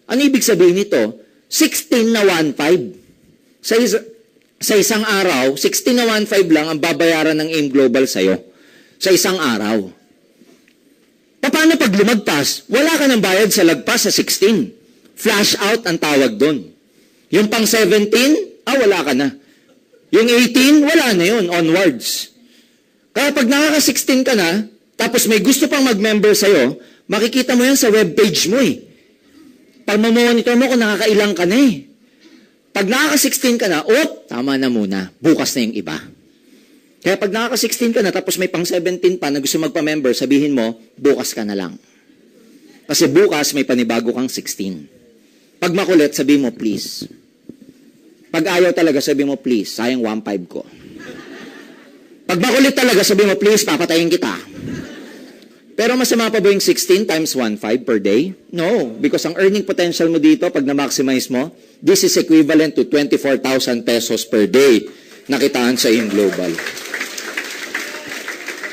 S2: Ano ibig sabihin nito? 16 na 1.5. Sa isang araw, 16 na 1.5 lang ang babayaran ng AIM Global sa'yo. Sa isang araw. Paano pag lumagpas? Wala ka ng bayad sa lagpas sa 16. Flash out ang tawag doon. Yung pang 17, wala ka na. Yung 18, wala na yun, onwards. Kaya pag nakaka-16 ka na, tapos may gusto pang mag-member sa'yo, makikita mo yan sa webpage mo eh. Pag mamonitor mo kung nakakailang ka na eh. Pag nakaka-16 ka na, tama na muna, bukas na yung iba. Kaya pag nakaka-16 ka na, tapos may pang 17 pa na gusto magpa-member, sabihin mo, bukas ka na lang. Kasi bukas may panibago kang 16. Pag makulit, sabihin mo, please. Pag ayaw talaga, sabihin mo, please, sayang 1.5 ko. Pag makulit talaga, sabihin mo, please, papatayin kita. Pero masama pa ba yung 16 times 1.5 per day? No, because ang earning potential mo dito, pag na-maximize mo, this is equivalent to 24,000 pesos per day na kitaan sa Global.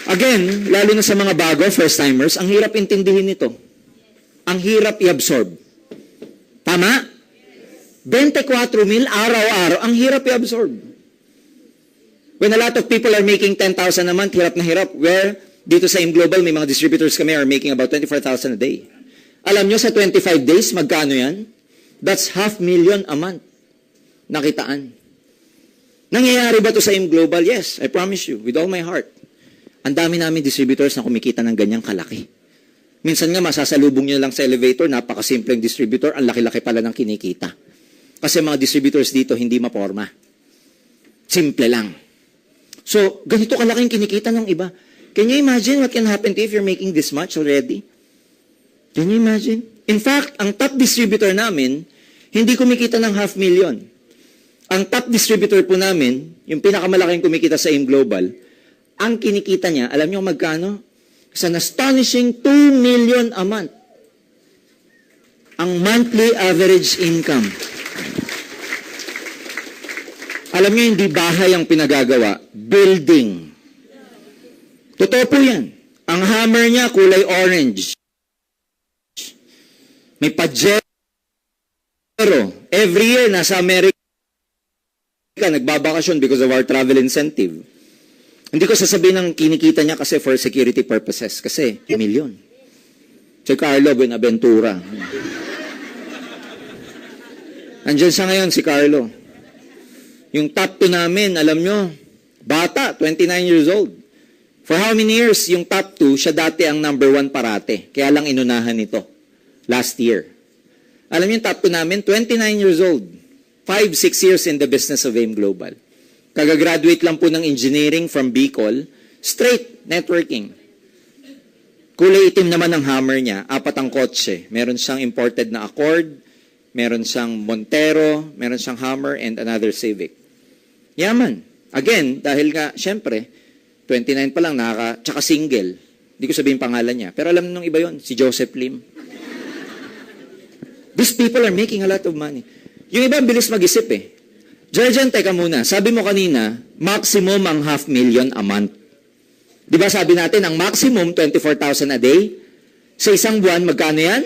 S2: Again, lalo na sa mga bago, first-timers, ang hirap intindihin ito. Ang hirap i-absorb. Tama? 24,000 araw-araw, ang hirap i-absorb. When a lot of people are making 10,000 a month, hirap na hirap. Where, dito sa Global, may mga distributors kami are making about 24,000 a day. Alam nyo, sa 25 days, magkano yan? That's 500,000 a month. Nakitaan. Nangyayari ba to sa Global? Yes, I promise you, with all my heart. Ang dami namin distributors na kumikita ng ganyang kalaki. Minsan nga, masasalubong nyo lang sa elevator, napakasimpleng distributor, ang laki-laki pala ng kinikita. Kasi mga distributors dito, hindi maporma. Simple lang. So, ganito kalaking kinikita ng iba. Can you imagine what can happen to you if you're making this much already? Can you imagine? In fact, ang top distributor namin, hindi kumikita ng 500,000. Ang top distributor po namin, yung pinakamalaking kumikita sa Global, ang kinikita niya, alam niyo magkano? It's an astonishing 2 million a month. Ang monthly average income. Alam niyo, hindi bahay ang pinagagawa, building. Totoo po yan. Ang hammer niya, kulay orange. May pajero. Every year, nasa Amerika, nagbabakasyon because of our travel incentive. Hindi ko sasabihin ng kinikita niya kasi for security purposes. Kasi, milyon. Si Carlo Buenaventura. Andiyan siya ngayon, si Carlo. Yung top 2 namin, alam nyo, bata, 29 years old. For how many years, yung top 2, siya dati ang number 1 parate. Kaya lang inunahan ito. Last year. Alam niyo yung top 2 namin, 29 years old. 5-6 years in the business of AIM Global. Kagagraduate lang po ng engineering from Bicol. Straight networking. Kulay itim naman ang hammer niya. 4 ang kotse. Meron siyang imported na Accord. Meron siyang Montero. Meron siyang Hammer and another Civic. Yaman. Again, dahil nga, syempre, 29 pa lang, tsaka single. Hindi ko sabihin pangalan niya. Pero alam nung iba yon, si Joseph Lim. These people are making a lot of money. Yung iba, bilis mag-isip eh. Jurgen, teka muna. Sabi mo kanina, maximum ang 500,000 a month. Di ba sabi natin, ang maximum, 24,000 a day. Sa isang buwan, magkano yan?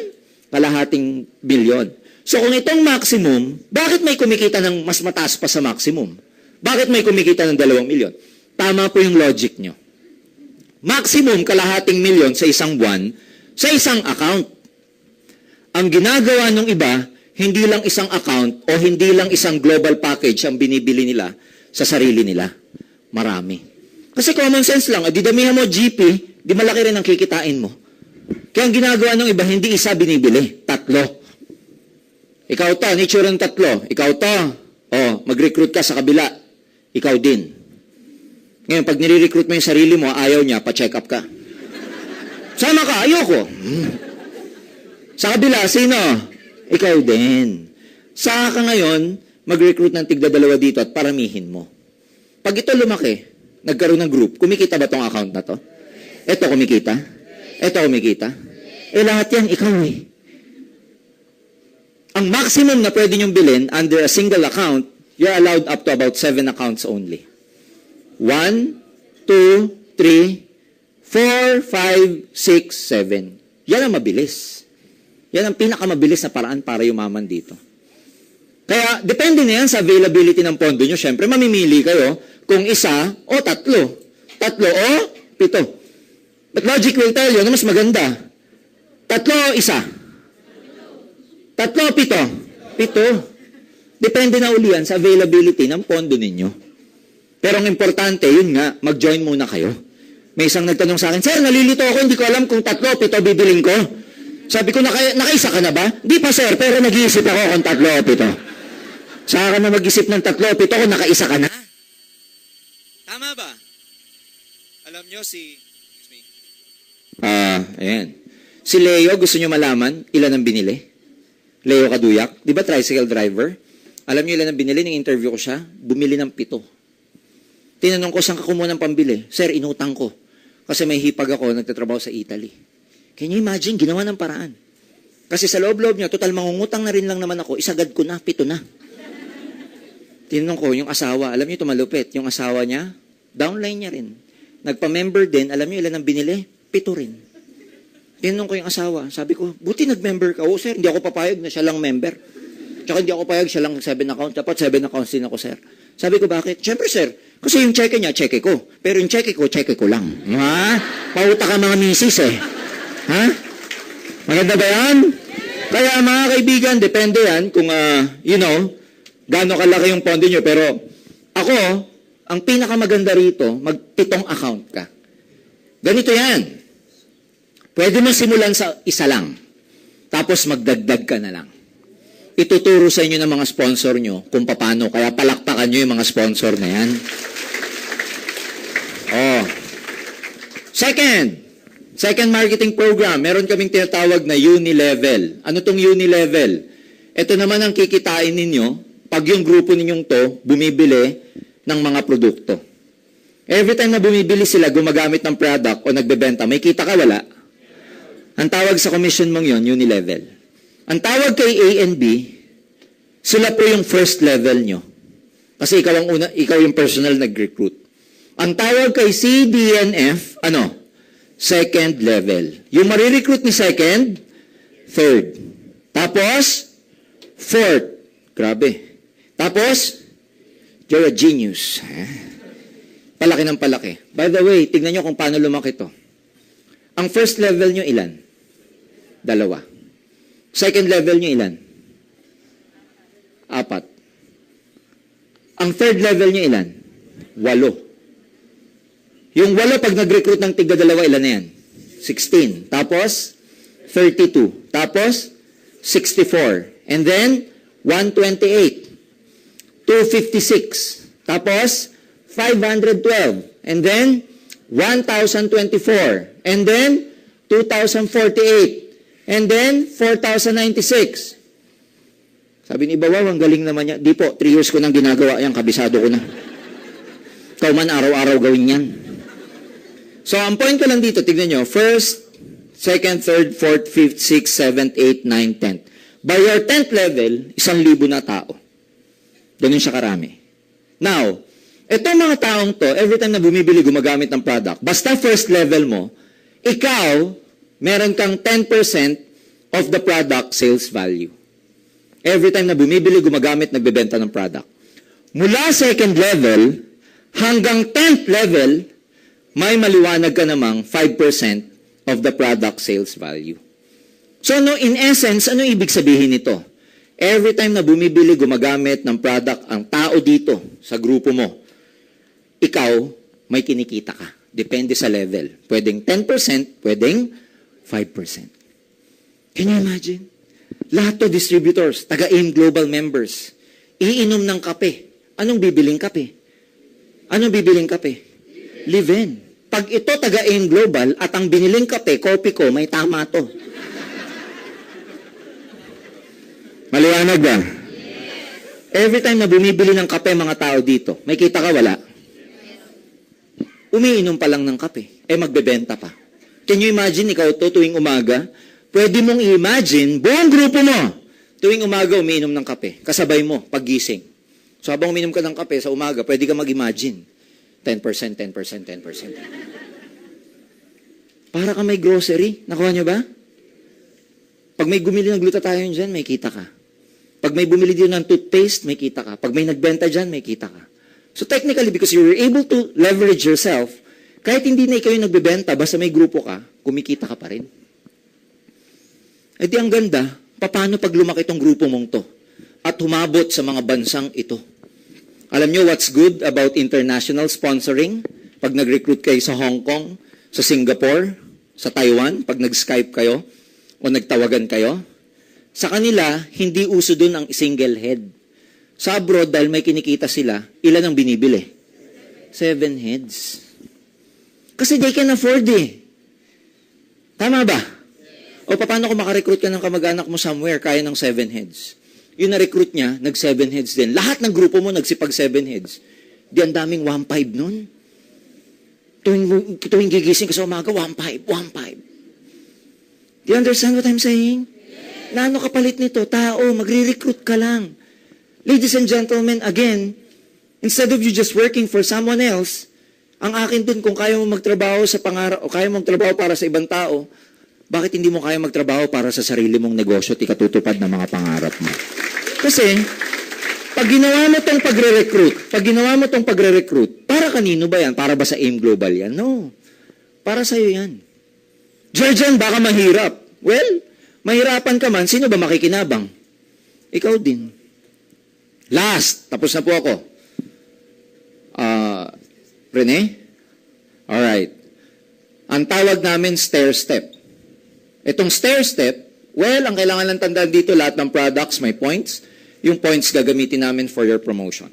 S2: Kalahating bilyon. So kung itong maximum, bakit may kumikita ng mas mataas pa sa maximum? Bakit may kumikita ng 2 milyon? Tama po yung logic nyo. Maximum kalahating milyon sa isang buwan, sa isang account. Ang ginagawa ng iba, hindi lang isang account o hindi lang isang global package ang binibili nila sa sarili nila. Marami. Kasi common sense lang, di damihan mo GP, di malaki rin ang kikitain mo. Kaya ang ginagawa ng iba, hindi isa binibili, 3. Ikaw to, nature ng 3. Ikaw to, mag-recruit ka sa kabila. Ikaw din. Ngayon, pag nire-recruit mo yung sarili mo, ayaw niya, pa-check up ka. Sama ka, ayoko. Sa kabila, sino? Ikaw din. Saka ka ngayon, mag-recruit ng tigda-dalawa dito at paramihin mo. Pag ito lumaki, nagkaroon ng group, kumikita ba tong account na to? Ito kumikita? Ito kumikita? Lahat yan, ikaw eh. Ang maximum na pwede nyong bilhin under a single account, you're allowed up to about 7 accounts only. 1, 2, 3, 4, 5, 6, 7. Yan ang mabilis. Yan ang pinakamabilis na paraan para yumaman dito. Kaya, depende na yan sa availability ng pondo nyo. Siyempre, mamimili kayo kung isa o tatlo. Tatlo o 7. But logic will tell you na mas maganda. Tatlo o isa. Tatlo o 7. 7. Depende na uli yan sa availability ng pondo ninyo. Pero ang importante, yun nga, mag-join muna kayo. May isang nagtanong sa akin, Sir, nalilito ako, hindi ko alam kung 3 o 7 bibiling ko. Sabi ko, nakaisa ka na ba? Di pa, sir, pero nag-iisip ako kung 3 o 7. Saka ka na mag-isip ng 3 o 7 kung nakaisa ka na. Tama ba? Alam nyo si... ayan. Si Leo, gusto nyo malaman ilan ang binili? Leo Kaduyak, di ba tricycle driver? Alam nyo ilan ang binili? Nung interview ko siya, bumili ng 7. Tinanong ko, saan ka kumuha ng pambili? Sir, inutang ko. Kasi may hipag ako, nagtatrabaho sa Italy. Can you imagine? Ginawa ng paraan. Kasi sa loob-loob niya, total mangungutang na rin lang naman ako, isagad ko na, 7 na. Tinanong ko, yung asawa, alam niyo tumalupit, yung asawa niya, downline niya rin. Nagpa-member din, alam niyo ilan ang binili? 7 rin. Tinanong ko yung asawa, sabi ko, buti nag-member ka. Oo, sir, hindi ako papayag na siya lang member. Tsaka hindi ako papayag, siya lang 7 account. Dapat 7 accounts din ako, sir. Sabi ko, bakit? Siyempre, sir, kasi yung cheque niya, cheque ko. Pero yung cheque ko lang. Ha? Pauta ka mga misis eh. Ha? Maganda ba yan? Kaya mga kaibigan, depende yan kung, gaano kalaki yung pondo nyo. Pero ako, ang pinakamaganda rito, mag-7 account ka. Ganito yan. Pwede mo simulan sa isa lang. Tapos magdagdag ka na lang. Ituturo sa inyo ng mga sponsor nyo kung paano. Kaya palakpakan nyo yung mga sponsor na yan. Second marketing program, meron kaming tinatawag na Unilevel. Ano tong Unilevel? Ito naman ang kikitain ninyo pag yung grupo ninyong to bumibili ng mga produkto. Every time na bumibili sila, gumagamit ng product o nagbebenta, may kita ka, wala? Ang tawag sa commission mong yon, Unilevel. Ang tawag kay A and B, sila po yung first level nyo. Kasi ikaw yung personal nag-recruit. Ang tawag kay C, D, and F, second level. Yung marirecruit ni second, third. Tapos, fourth. Grabe. Tapos, you're a genius. Palaki ng palaki. By the way, tignan nyo kung paano lumaki to. Ang first level nyo ilan? 2. Second level nyo ilan? 4. Ang third level nyo ilan? 8. Yung 8 pag nag-recruit ng tigda 2, ilan na yan? 16. Tapos, 32. Tapos, 64. And then, 128. 256. Tapos, 512. And then, 1,024. And then, 2,048. And then, 4,096. Sabi ni Bawaw, ang galing naman niya. Di po, 3 years ko nang ginagawa yan, kabisado ko na. Ikaw man, araw-araw gawin yan. So, ang point ko lang dito, tignan nyo, first, second, third, fourth, fifth, sixth, seventh, eighth, ninth, 10th. By your 10th level, 1,000 na tao. Ganun siya karami. Now, itong mga taong to, every time na bumibili, gumagamit ng product, basta first level mo, ikaw, meron kang 10% of the product sales value. Every time na bumibili, gumagamit, nagbebenta ng product. Mula second level, hanggang 10th level, may maliwanag ka namang 5% of the product sales value. So, in essence, ano ibig sabihin nito? Every time na bumibili, gumagamit ng product ang tao dito sa grupo mo, ikaw, may kinikita ka. Depende sa level. Pwedeng 10%, pwedeng 5%. Can you imagine? Lahat to distributors, taga-AIM Global members, iinom ng kape. Anong bibiling kape? Anong bibiling kape? Live-in. Pag ito taga-AIM Global at ang biniling kape, kopi ko, may tama to. Maliwanag ba? Every time na bumibili ng kape mga tao dito, may kita ka wala? Umiinom pa lang ng kape, magbebenta pa. Can you imagine, ikaw to tuwing umaga, pwede mong i-imagine, buong grupo mo, tuwing umaga umiinom ng kape, kasabay mo, paggising. So habang umiinom ka ng kape sa umaga, pwede ka mag-imagine, 10%, 10%, 10%. Para ka may grocery, nakuha nyo ba? Pag may gumili ng glutathione dyan, may kita ka. Pag may bumili din ng toothpaste, may kita ka. Pag may nagbenta dyan, may kita ka. So technically, because you're able to leverage yourself, kahit hindi na ikaw yung nagbebenta, basta may grupo ka, kumikita ka pa rin. E di ang ganda, paano pag lumaki itong grupo mong to? At humabot sa mga bansang ito. Alam nyo what's good about international sponsoring? Pag nag-recruit kayo sa Hong Kong, sa Singapore, sa Taiwan, pag nag-Skype kayo, o nagtawagan kayo, sa kanila, hindi uso dun ang single head. Sa abroad, dahil may kinikita sila, ilan ang binibili? 7 heads. Kasi they can afford Tama ba? O paano kung makarecruit ka ng kamag-anak mo somewhere, kaya ng 7 heads? Yung na-recruit niya, nag-7 heads din. Lahat ng grupo mo nagsipag 7 heads. Di ang daming 1.5 nun. Tuwing gigising ka sa umaga, 1.5. Do you understand what I'm saying? Naano kapalit nito? Tao, magre-recruit ka lang. Ladies and gentlemen, again, instead of you just working for someone else, ang akin dun, kung kaya mo magtrabaho sa pangarap, o kaya mo magtrabaho para sa ibang tao, bakit hindi mo kaya magtrabaho para sa sarili mong negosyo at ikatutupad ng mga pangarap mo? Kasi, pag ginawa mo tong pagre-recruit, para kanino ba yan? Para ba sa AIM Global yan? No. Para sa'yo yan. Jurgen, baka mahirap. Well, mahirapan ka man, sino ba makikinabang? Ikaw din. Last, tapos na po ako. Rene? Alright. Ang tawag namin stair step. Itong stair step, well, ang kailangan lang tandaan dito, lahat ng products may points. Yung points gagamitin namin for your promotion.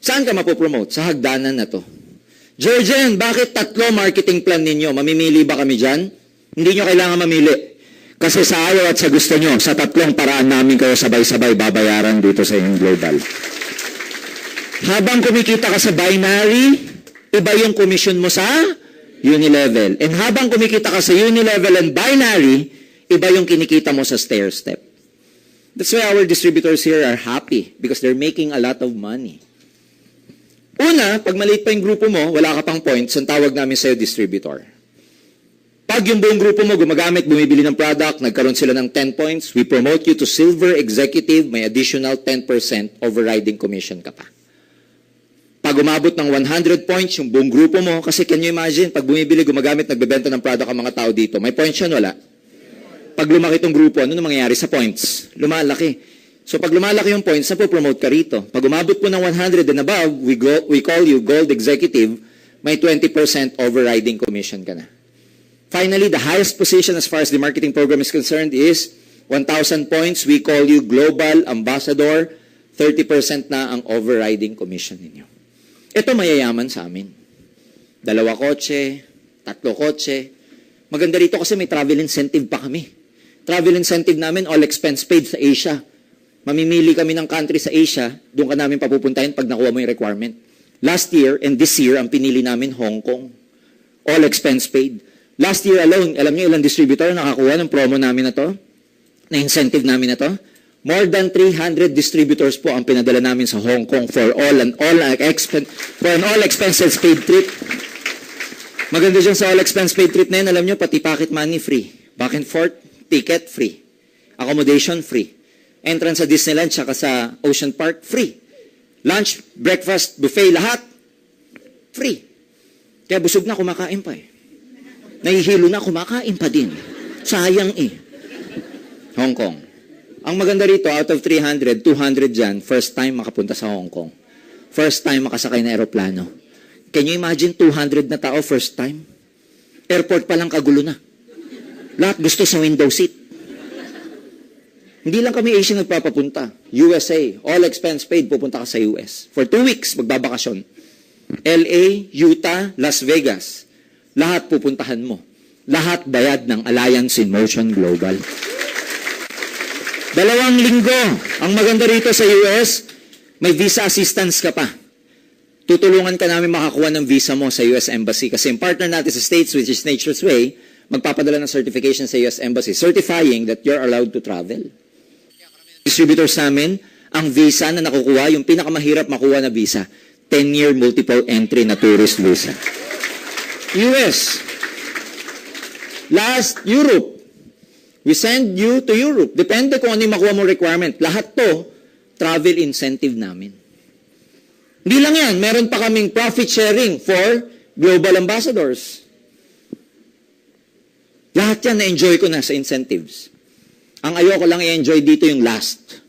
S2: Saan ka mapopromote? Sa hagdanan na to. Jurgen, bakit 3 marketing plan ninyo? Mamimili ba kami dyan? Hindi nyo kailangan mamili. Kasi sa ayaw at sa gusto nyo, sa 3 paraan namin kayo sabay-sabay babayaran dito sa Engr Global. Habang kumikita ka sa binary, iba yung commission mo sa unilevel. And habang kumikita ka sa unilevel and binary, iba yung kinikita mo sa stair step. That's why our distributors here are happy because they're making a lot of money. Una, pag maliit pa yung grupo mo, wala ka pang points, ang tawag namin sa'yo distributor. Pag yung buong grupo mo gumagamit, bumibili ng product, nagkaroon sila ng 10 points, we promote you to silver executive, may additional 10% overriding commission ka pa. Pag umabot ng 100 points, yung buong grupo mo, kasi can you imagine, pag bumibili, gumagamit, nagbebenta ng product ang mga tao dito, may points yan, wala? Pag lumaki itong grupo, ano na mangyayari sa points? Lumalaki. So pag lumalaki yung points, napopromote ka rito. Pag umabot po ng 100 and above, we call you gold executive, may 20% overriding commission ka na. Finally, the highest position as far as the marketing program is concerned is 1,000 points. We call you Global Ambassador. 30% na ang overriding commission ninyo. Ito mayayaman sa amin. 2 kotse, 3 kotse. Maganda rito kasi may travel incentive pa kami. Travel incentive namin, all expense paid sa Asia. Mamimili kami ng country sa Asia, doon ka namin papupuntahin pag nakuha mo yung requirement. Last year and this year, ang pinili namin Hong Kong. All expense paid. Last year alone, alam niyo ilang distributor nakakuha ng promo namin na to? Na incentive namin na to? More than 300 distributors po ang pinadala namin sa Hong Kong for an all expenses paid trip. Maganda dyan sa all expense paid trip na yun, alam niyo, pati pocket money free. Back and forth, ticket free. Accommodation free. Entrance sa Disneyland tsaka sa Ocean Park, free. Lunch, breakfast, buffet, lahat, free. Kaya busog na, kumakain pa Nahihilo na, kumakain pa din. Sayang Hong Kong. Ang maganda rito, out of 300, 200 dyan, first time makapunta sa Hong Kong. First time makasakay na aeroplano. Can you imagine 200 na tao first time? Airport pa lang kagulo na. Lahat gusto sa window seat. Hindi lang kami Asia nagpapapunta. USA, all expense paid, pupunta ka sa US. For 2 weeks, magbabakasyon. LA, Utah, Las Vegas. Lahat pupuntahan mo. Lahat bayad ng Alliance in Motion Global. 2 linggo. Ang maganda rito sa US, May visa assistance ka pa. Tutulungan ka namin makakuha ng visa mo sa US Embassy kasi yung partner natin sa States, which is Nature's Way, magpapadala ng certification sa US Embassy certifying that you're allowed to travel. Distributors namin, ang visa na nakukuha, yung pinakamahirap makuha na visa, 10-year multiple entry na tourist visa. US. Last, Europe. We send you to Europe. Depende kung ano yung makuha mo requirement. Lahat to, travel incentive namin. Hindi lang yan, meron pa kaming profit sharing for global ambassadors. Lahat yan na-enjoy ko na sa incentives. Ang ayoko lang i-enjoy dito yung last.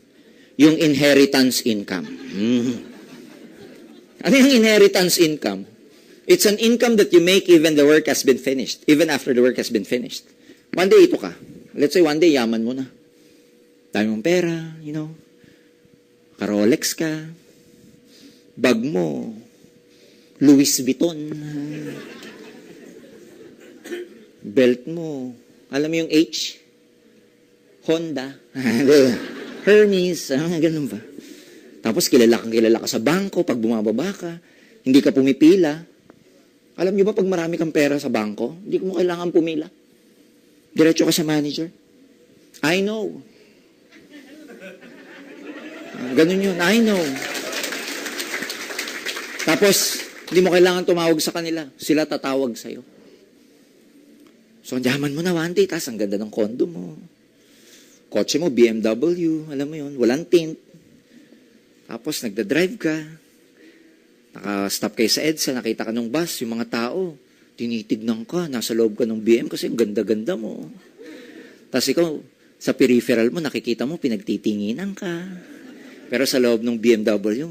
S2: Yung inheritance income. Ano yung inheritance income? It's an income that you make even the work has been finished. Even after the work has been finished. One day ito ka. Let's say one day yaman mo na. Dami mong pera, you know. Ka-Rolex ka. Bag mo. Louis Vuitton. Belt mo. Alam mo yung H? Honda. Hermes. Ganun ba? Tapos kilala ka sa bangko pag bumababa ka. Hindi ka pumipila. Alam niyo ba pag marami kang pera sa bangko, hindi mo kailangan pumila. Diretso ka sa manager. I know. Ganun yun. I know. Tapos, hindi mo kailangan tumawag sa kanila. Sila tatawag sa'yo. So, ang yaman mo na one day, tas ang ganda ng kondo mo. Kotse mo, BMW, alam mo yun, walang tint. Tapos, nagda-drive ka. Naka-stop kayo sa EDSA, nakita ka ng bus, yung mga tao, tinitignan ka, nasa loob ka ng BM kasi ang ganda-ganda mo. Tapos ikaw, sa peripheral mo, nakikita mo, pinagtitinginan ka. Pero sa loob ng BMW,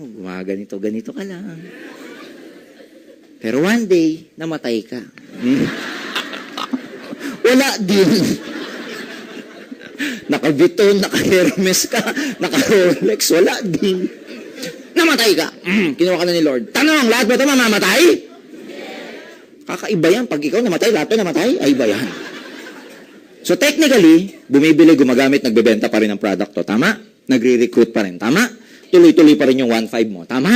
S2: ganito ka lang. Pero one day, namatay ka. Wala din. Naka-Vuitton, naka-Hermes ka, naka-Rolex, wala din. Namatay ka. Kinuha ka na ni Lord. Tanong, lahat ba ito mamamatay? Kakaiba yan. Pag ikaw namatay, lahat ba namatay? Ay, iba yan. So technically, bumibili, gumagamit, nagbebenta pa rin ng product to. Tama? Nagre-recruit pa rin. Tama? Tuloy-tuloy pa rin yung 1.5 mo. Tama?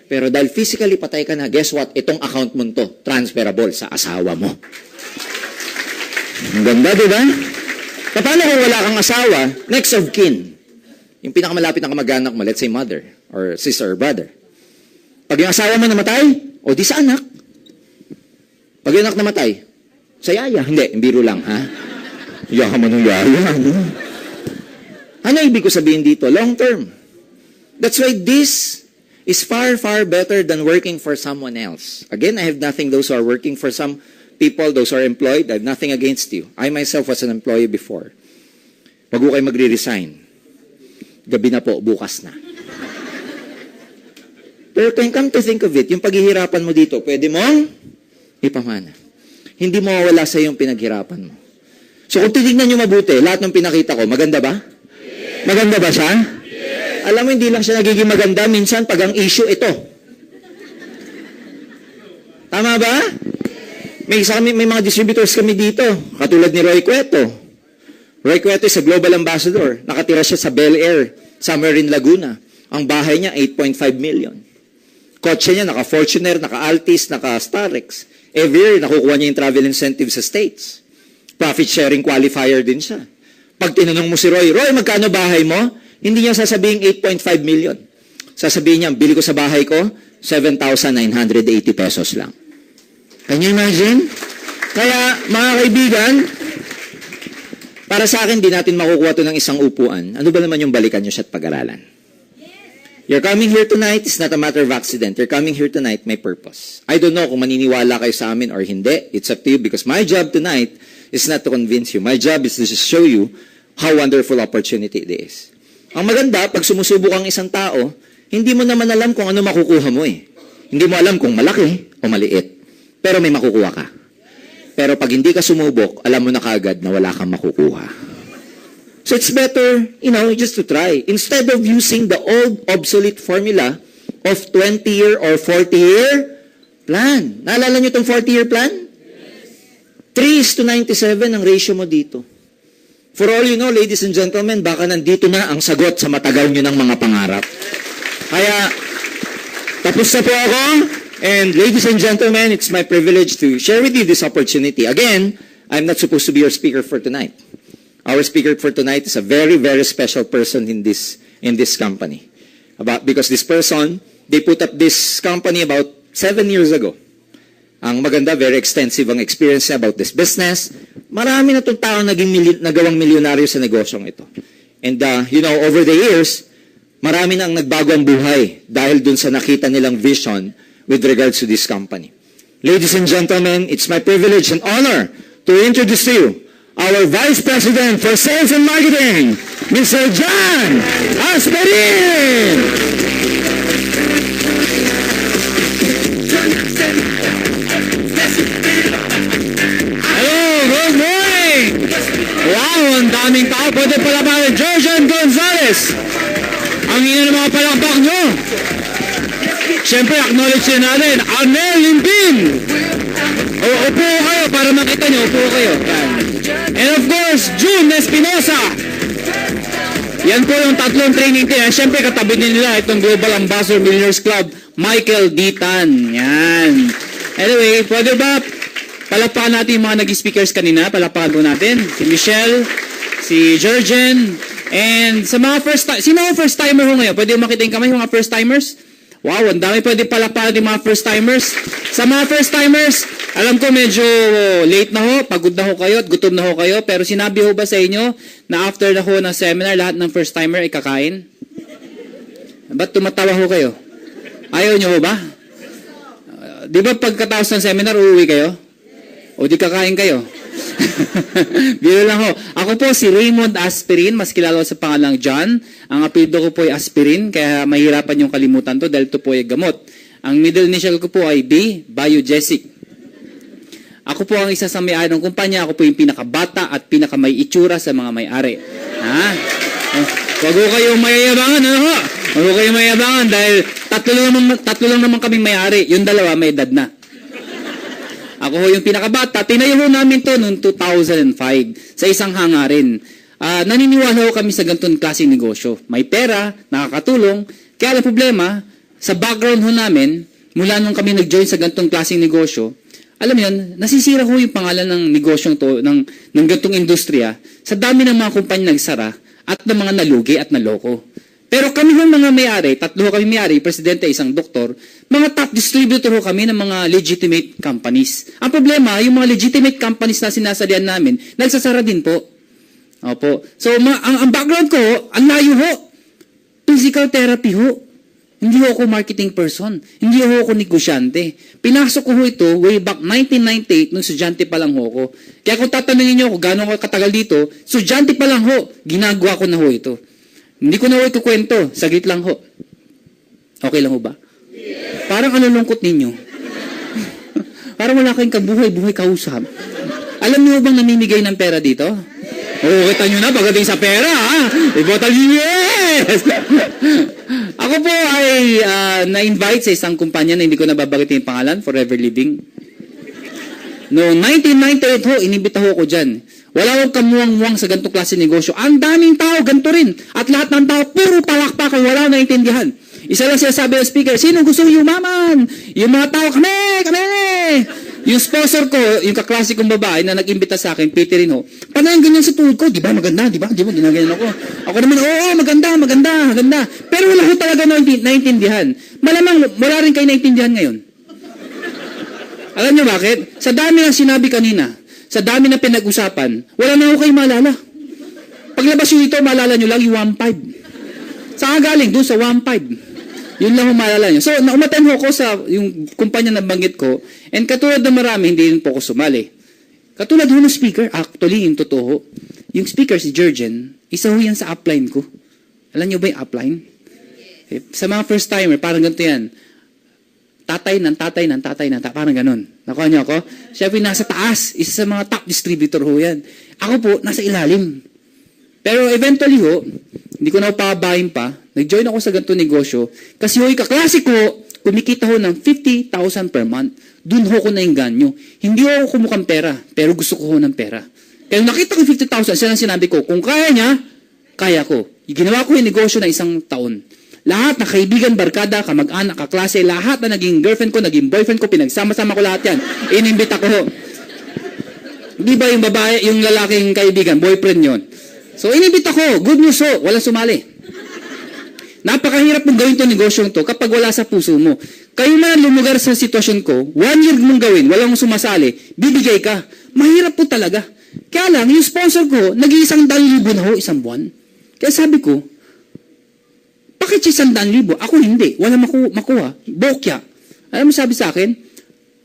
S2: Pero dahil physically patay ka na, guess what? Itong account mo to, transferable sa asawa mo. Ang ganda, di ba? Paano kung wala kang asawa? Next of kin. Yung pinakamalapit na kamag-anak mo, let's say mother, or sister, or brother. Pag yung asawa mo namatay, o di sa anak. Pag yung anak namatay, sa yaya. Hindi, biro lang, ha? Yaka mo ng yaya, ano? Ano ibig ko sabihin dito? Long term. That's why this is far, far better than working for someone else. Again, I have nothing those who are working for some people, those who are employed. I have nothing against you. I myself was an employee before. Wag ko kayo magre-resign. Gabi na po, bukas na. Pero come to think of it, yung paghihirapan mo dito, pwede mong ipamana. Hindi mo mawala sa yung pinaghirapan mo. So kung titignan nyo mabuti, lahat ng pinakita ko, maganda ba? Yes. Maganda ba siya? Yes. Alam mo, hindi lang siya nagiging maganda, minsan pag ang issue ito. Tama ba? Yes. May mga distributors kami dito, katulad ni Roy Cueto. Roy Cueto is a global ambassador. Nakatira siya sa Bel Air, somewhere in Laguna. Ang bahay niya, 8.5 million. Kotse niya, naka-Fortuner, naka-Altis, naka-Starex. Every year, nakukuha niya yung travel incentive sa States. Profit sharing qualifier din siya. Pag tinanong mo si Roy, Roy, magkano bahay mo? Hindi niya sasabihin 8.5 million. Sasabihin niya, bili ko sa bahay ko, 7,980 pesos lang. Can you imagine? Kaya, mga kaibigan, para sa akin, di natin makukuha to ng isang upuan. Ano ba naman yung balikan nyo siya at pag-aralan? You're coming here tonight, it's not a matter of accident. You're coming here tonight, may purpose. I don't know kung maniniwala kayo sa amin or hindi. It's up to you because my job tonight is not to convince you. My job is to just show you how wonderful opportunity it is. Ang maganda, pag sumusubok ang isang tao, hindi mo naman alam kung ano makukuha mo eh. Hindi mo alam kung malaki o maliit. Pero may makukuha ka. Pero pag hindi ka sumubok, alam mo na kaagad na wala kang makukuha. So it's better, just to try. Instead of using the old obsolete formula of 20-year or 40-year plan. Naalala niyo itong 40-year plan? Yes. 3:97 ang ratio mo dito. For all you know, ladies and gentlemen, baka nandito na ang sagot sa matagal nyo ng mga pangarap. Kaya, tapos na po ako. And ladies and gentlemen, it's my privilege to share with you this opportunity. Again, I'm not supposed to be your speaker for tonight. Our speaker for tonight is a very, very special person in this company. Because this person, they put up this company about 7 years ago. Ang maganda, very extensive ang experience niya about this business. Marami na itong tao nagawang milyonaryo sa negosyong ito. And over the years, marami na ang nagbago ang buhay dahil dun sa nakita nilang vision with regards to this company. Ladies and gentlemen, it's my privilege and honor to introduce to you our Vice President for Sales and Marketing, Mr. John Asperin!
S3: Hello, good morning! Wow, ang daming tao. Pwede pala ba Jurgen Gonzales? Ang ina ng mga palakpak nyo. Siyempre, acknowledge na natin, Amel Limpin! Upo kayo para makita nyo, upo kayo. Yan. And of course, June Espinosa. Yan po yung tatlong training team. Siyempre, katabi din nila itong Global Ambassador Millionaires Club, Michael Ditan. Yan. Anyway, pwede ba palakpakan natin yung mga nag-speakers kanina? Palakpakan po natin. Si Michelle, si Jurgen, and sa mga sino ang first timer ho ngayon? Pwede makita yung kamay yung mga first timers? Wow, ang dami pwede palakpakan yung mga first timers. Sa mga first timers, alam ko medyo late na ho, pagod na ho kayo at gutom na ho kayo, pero sinabi ho ba sa inyo na after na ho ng seminar, lahat ng first timer ay kakain? Ba't tumatawa ho kayo? Ayaw nyo ho ba? Di ba pagkatapos ng seminar, uuwi kayo? O di kakain kayo? Biro lang ho. Ako po si Raymond Asperin, mas kilala sa pangalang John. Ang apelyido ko po ay Asperin, kaya mahirapan yung kalimutan to dahil ito po ay gamot. Ang middle initial ko po ay B, Biogesic. Ako po ang isa sa may-ari ng kumpanya. Ako po yung pinakabata at pinakamay itsura sa mga may-ari. Ha? Huwag ko kayong mayayabangan, ano ho? Huwag ko kayong mayayabangan dahil tatlo lang naman kaming may-ari. Yung dalawa may edad na. Ako ho yung pinakabata. Tinayo ho namin to noong 2005 sa isang hangarin. Naniniwala ho kami sa ganitong klaseng negosyo. May pera, nakakatulong. Kaya ang problema, sa background ho namin, mula nung kami nag-join sa ganitong klaseng negosyo, alam mo yun, nasisira ho yung pangalan ng negosyong to, ng ganitong industriya, sa dami ng mga kumpanya nagsara at ng mga nalugi at naloko. Pero kami ho mga may-ari, tatlo ho kami may-ari, presidente, isang doktor, mga top distributor ho kami ng mga legitimate companies. Ang problema, yung mga legitimate companies na sinasalihan namin, nagsasara din po. Opo. So, ang background ko, ang layo ho. Physical therapy ho. Hindi ho ako marketing person. Hindi ho ako negosyante. Pinasok ko ho ito way back 1998 nung estudyante pa lang ho ako. Kaya kung tatanungin niyo ako gano'ng katagal dito, estudyante pa lang ho, ginagawa ko na ho ito. Hindi ko na ho ito kwento. Saglit lang ho. Okay lang ho ba? Yeah. Parang ano lungkot ninyo? Parang wala kayong kabuhay-buhay kausap. Alam niyo bang namimigay ng pera dito? Oo, kita nyo na pagdating sa pera, ha? Ibotal yes! Ako po ay na-invite sa isang kumpanya na hindi ko nababagitin yung pangalan, Forever Living. Noong 1998 ho, inibita ho ako dyan. Wala akong kamuwang-muwang sa ganitong klase negosyo. Ang daming tao, ganito rin. At lahat ng tao, puro palakpakan, wala naintindihan. Isa lang siya sabi ng speaker, sino gusto yumaman? Yung mga tao, kami! Yung sponsor ko, yung kaklase kong babae na nag-imbita sa akin, Peter rin ho, panayin ganyan sa tuhod ko, di ba maganda, di ba? Di ba, ginaganyan ako. Ako naman, oo, maganda. Pero wala ko talaga naintindihan. Malamang, wala rin kayo naintindihan ngayon. Alam niyo bakit? Sa dami ng sinabi kanina, sa dami ng pinag-usapan, wala na ako kayo maalala. Paglabas yung ito, maalala nyo lang yung 1.5. Saan galing? Doon sa 1.5. Yun lang ang maalala nyo. So, naumaten ho ko sa yung kumpanya na banggit ko, and katulad ng marami, hindi rin po ako sumali. Katulad ho ng speaker, actually, yung totoo, yung speaker si Jurgen, isa ho yan sa upline ko. Alam nyo ba yung upline? Sa mga first timer, parang ganito yan. Tatay, parang ganun. Nakuha niyo ako? Siya po nasa taas, isa sa mga top distributor ho yan. Ako po, nasa ilalim. Pero eventually ho, hindi ko na pababahin pa, nag-join ako sa ganito negosyo, kasi ho, kaklase ko, kumikita ho ng 50,000 per month. Doon ho ko nainganyo. Hindi ho ako kumukhang pera, pero gusto ko ho ng pera. Kaya nakita ko 50,000, siya lang sinabi ko, kung kaya niya, kaya ko. Ginawa ko yung negosyo na 1 taon. Lahat na kaibigan, barkada, kamag-anak, kaklase, lahat na naging girlfriend ko, naging boyfriend ko, pinagsama-sama ko lahat yan. Inimbita ko ho. Di ba yung babae, yung lalaking kaibigan, boyfriend yon. So, inimbita ko. Good news ho, walang sumali. Napakahirap mong gawin itong negosyong to kapag wala sa puso mo. Kayo man ang lumugar sa sitwasyon ko, 1 year mong gawin, walang sumasali, bibigay ka. Mahirap po talaga. Kaya lang, yung sponsor ko, nag-100,000 na ho, isang buwan. Kaya sabi ko, bakit 100,000? Ako hindi. Wala makuha. Bokya. Alam mo sabi sa akin?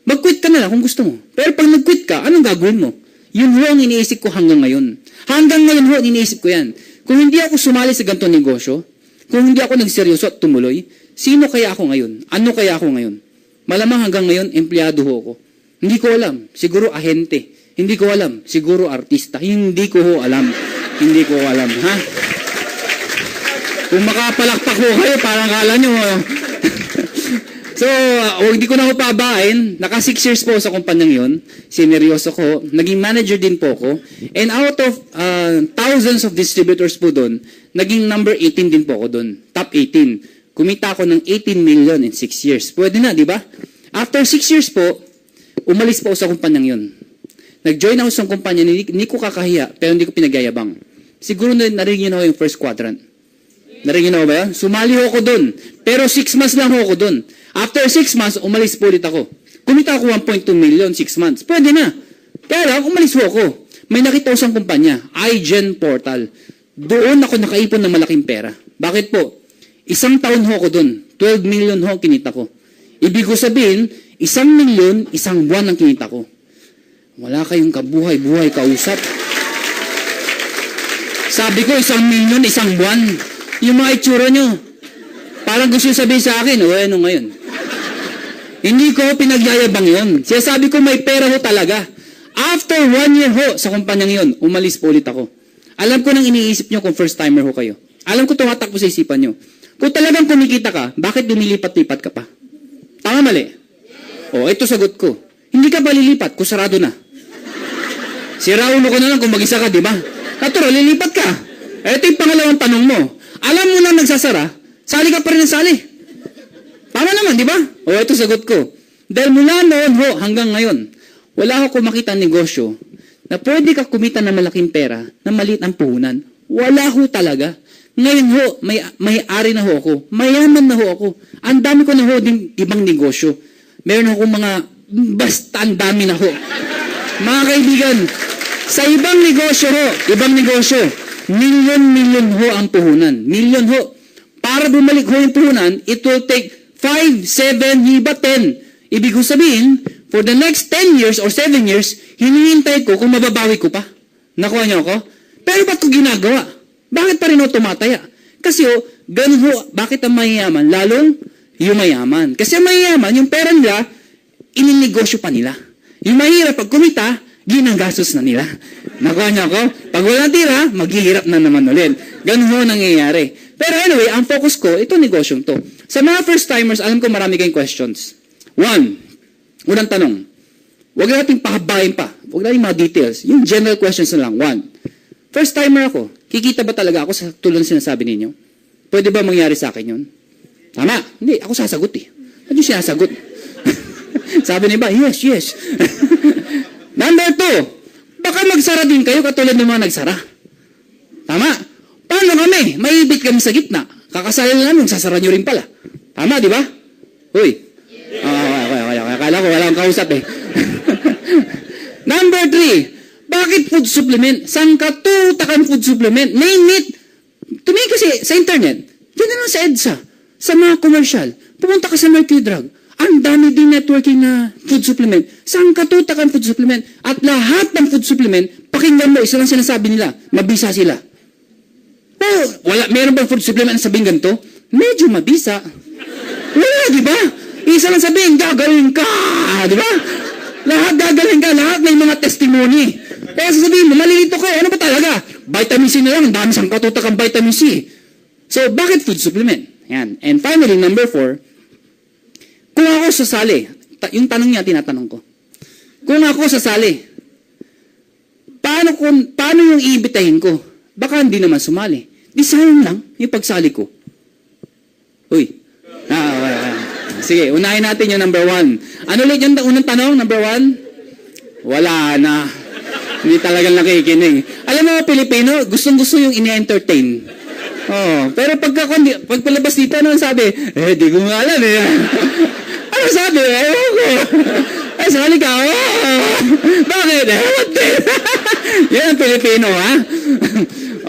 S3: Mag-quit ka na lang kung gusto mo. Pero pag nag-quit ka, anong gagawin mo? Yun ho ang iniisip ko hanggang ngayon. Hanggang ngayon ho, iniisip ko yan. Kung hindi ako sumali sa ganitong negosyo, kung hindi ako nagseryoso at tumuloy, sino kaya ako ngayon? Ano kaya ako ngayon? Malamang hanggang ngayon, empleyado ho ako. Hindi ko alam. Siguro ahente. Hindi ko alam. Siguro artista. Hindi ko ho alam. Hindi ko alam. Ha? Kung makapalakpak ko kayo, parang kala nyo. So, hindi ko na ho pabain. Naka 6 years po sa kumpanyang yun. Sineryoso ko. Naging manager din po ako. And out of thousands of distributors po doon, naging number 18 din po ako doon. Top 18. Kumita ako ng 18 million in 6 years. Pwede na, di ba? After 6 years po, umalis po ako sa kumpanyang yun. Nag-join ako sa kumpanya, hindi ko kakahiya, pero hindi ko pinagyayabang. Siguro narinig nyo na ako yung first quadrant. Narinig nyo na ba yan? Sumali ho ako doon. Pero 6 months lang ho ako doon. After 6 months, umalis po ulit ako. Kumita ako 1.2 million, 6 months. Pwede na. Kaya lang, umalis ho ako. May nakita ko sa kumpanya, iGen Portal. Doon ako nakaipon ng malaking pera. Bakit po? 1 taon ho ako doon. 12 million ho kinita ko. Ibig ko sabihin, 1 million, 1 buwan ang kinita ko. Wala kayong kabuhay-buhay kausap. Sabi ko, 1 million, 1 buwan. Yung mga itsura nyo. Parang gusto sabihin sa akin, ano ngayon? Hindi ko pinagyayabang yun. Siya sabi ko, may pera ho talaga. After 1 year ho sa kumpanyang yun, umalis po ulit ako. Alam ko nang iniisip nyo kung first timer ho kayo. Alam ko tumatakbo sa isipan nyo. Kung talagang kumikita ka, bakit lumilipat-lipat ka pa? Tama mali? O, ito sagot ko. Hindi ka ba lilipat kung sarado na? Sira ulo ko na lang kung mag-isa ka, di ba? Natural, lilipat ka. Ito yung pangalawang tanong mo. Alam mo na nagsasara, sali ka pa rin ng sali. Tama naman, di ba? O, ito sagot ko. Dahil mula noon ho hanggang ngayon, wala ako makita negosyo na pwede ka kumita ng malaking pera na maliit ang puhunan. Wala ho talaga. Ngayon ho, may-ari na ho ako. Mayaman na ho ako. Ang dami ko na ho din ibang negosyo. Meron akong basta ang dami na ho. Mga kaibigan, sa ibang negosyo, million ho ang puhunan. Million ho. Para bumalik ho yung puhunan, it will take 5, 7, hiba 10. Ibig ko sabihin, for the next 10 years or 7 years, hinihintay ko kung mababawi ko pa. Nakuha niyo ako? Pero ba't ko ginagawa? Bakit pa rin ho tumataya? Kasi ho, ganun ho, bakit ang mayayaman? Lalong yung mayaman. Kasi ang mayayaman, yung pera nila, ininegosyo pa nila. Yung mahirap pag kumita, ginagastos na nila. Nakuha niyo ako? Pag wala tira, maghihirap na naman ulit. Ganun ho nangyayari. Pero anyway, ang focus ko, ito negosyong to. Sa mga first-timers, alam ko marami kayong questions. Unang tanong, huwag natin pahabayin pa. Huwag natin mga details. Yung general questions na lang. 1, first-timer ako. Kikita ba talaga ako sa tulad ng sinasabi ninyo? Pwede ba mangyari sa akin yun? Tama. Hindi, ako sasagot eh. Ano yung sinasagot? Sabi niya ba? Yes. Number 2, baka magsara din kayo katulad ng mga nagsara. Tama. Paano kami? Maibit kami sa gitna. Kakasali lang namin, sasara nyo rin pala. Tama, di ba? Uy. Akala ko wala akong kausap eh. Number 3, bakit food supplement? Saan ka tutakan food supplement? Name it. Tumingin kasi sa internet. Diyan na lang sa EDSA. Sa mga commercial. Pumunta ka sa Mercury Drug. Ang dami din networking na food supplement. Saan ka tutakan food supplement? At lahat ng food supplement, pakinggan mo, isa lang sinasabi nila, mabisa sila. Oh, meron bang food supplement na sabihin ganito? Medyo mabisa. Wala, di ba? Isa lang sabihin, gagaling ka. Di ba? Lahat gagaling ka. Lahat may mga testimony. Kaya sasabihin mo, malilito ka. Ano ba talaga? Vitamin C na lang. Ang dami sang katutak ang vitamin C. So, bakit food supplement? Yan. And finally, number 4, kung ako sasali, yung tanong niya, tinatanong ko. Kung ako sasali, paano yung iibitahin ko? Baka hindi naman sumali. Di sayang lang yung pagsali ko. Sige, unahin natin yung number 1. Ano ulit yung unang tanong, number 1? Wala na. Hindi talagang nakikinig. Alam mo, Pilipino, gustong-gusto yung ini-entertain. Oh, pero pagpalabas dito, ano sabi? Di ko nga alam eh. Ano sabi? Ewan ko. Ay, sali ka. Bakit? Ewan din. Yan ang Pilipino, ha?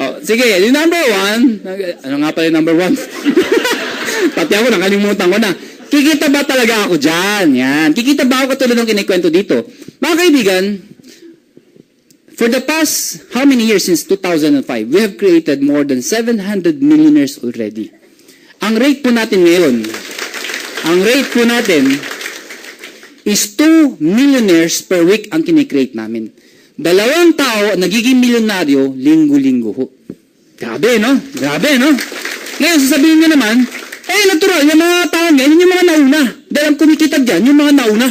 S3: Oh, sige, yung number 1. Ano nga pala yung number 1? Pati ako, nakalimutan ko na. Kikita ba talaga ako dyan? Yan. Kikita ba ako katulad ng kinikwento dito? Mga kaibigan, for the past, how many years since 2005, we have created more than 700 millionaires already. Ang rate po natin ngayon, is 2 millionaires per week ang kinikreate namin. 2 tao nagiging milyonaryo linggo-linggo ho. Grabe, no? Ngayon, sasabihin nyo naman, natural, yung mga tao ngayon, yung mga nauna. Dahil ang kumikita dyan, yung mga nauna.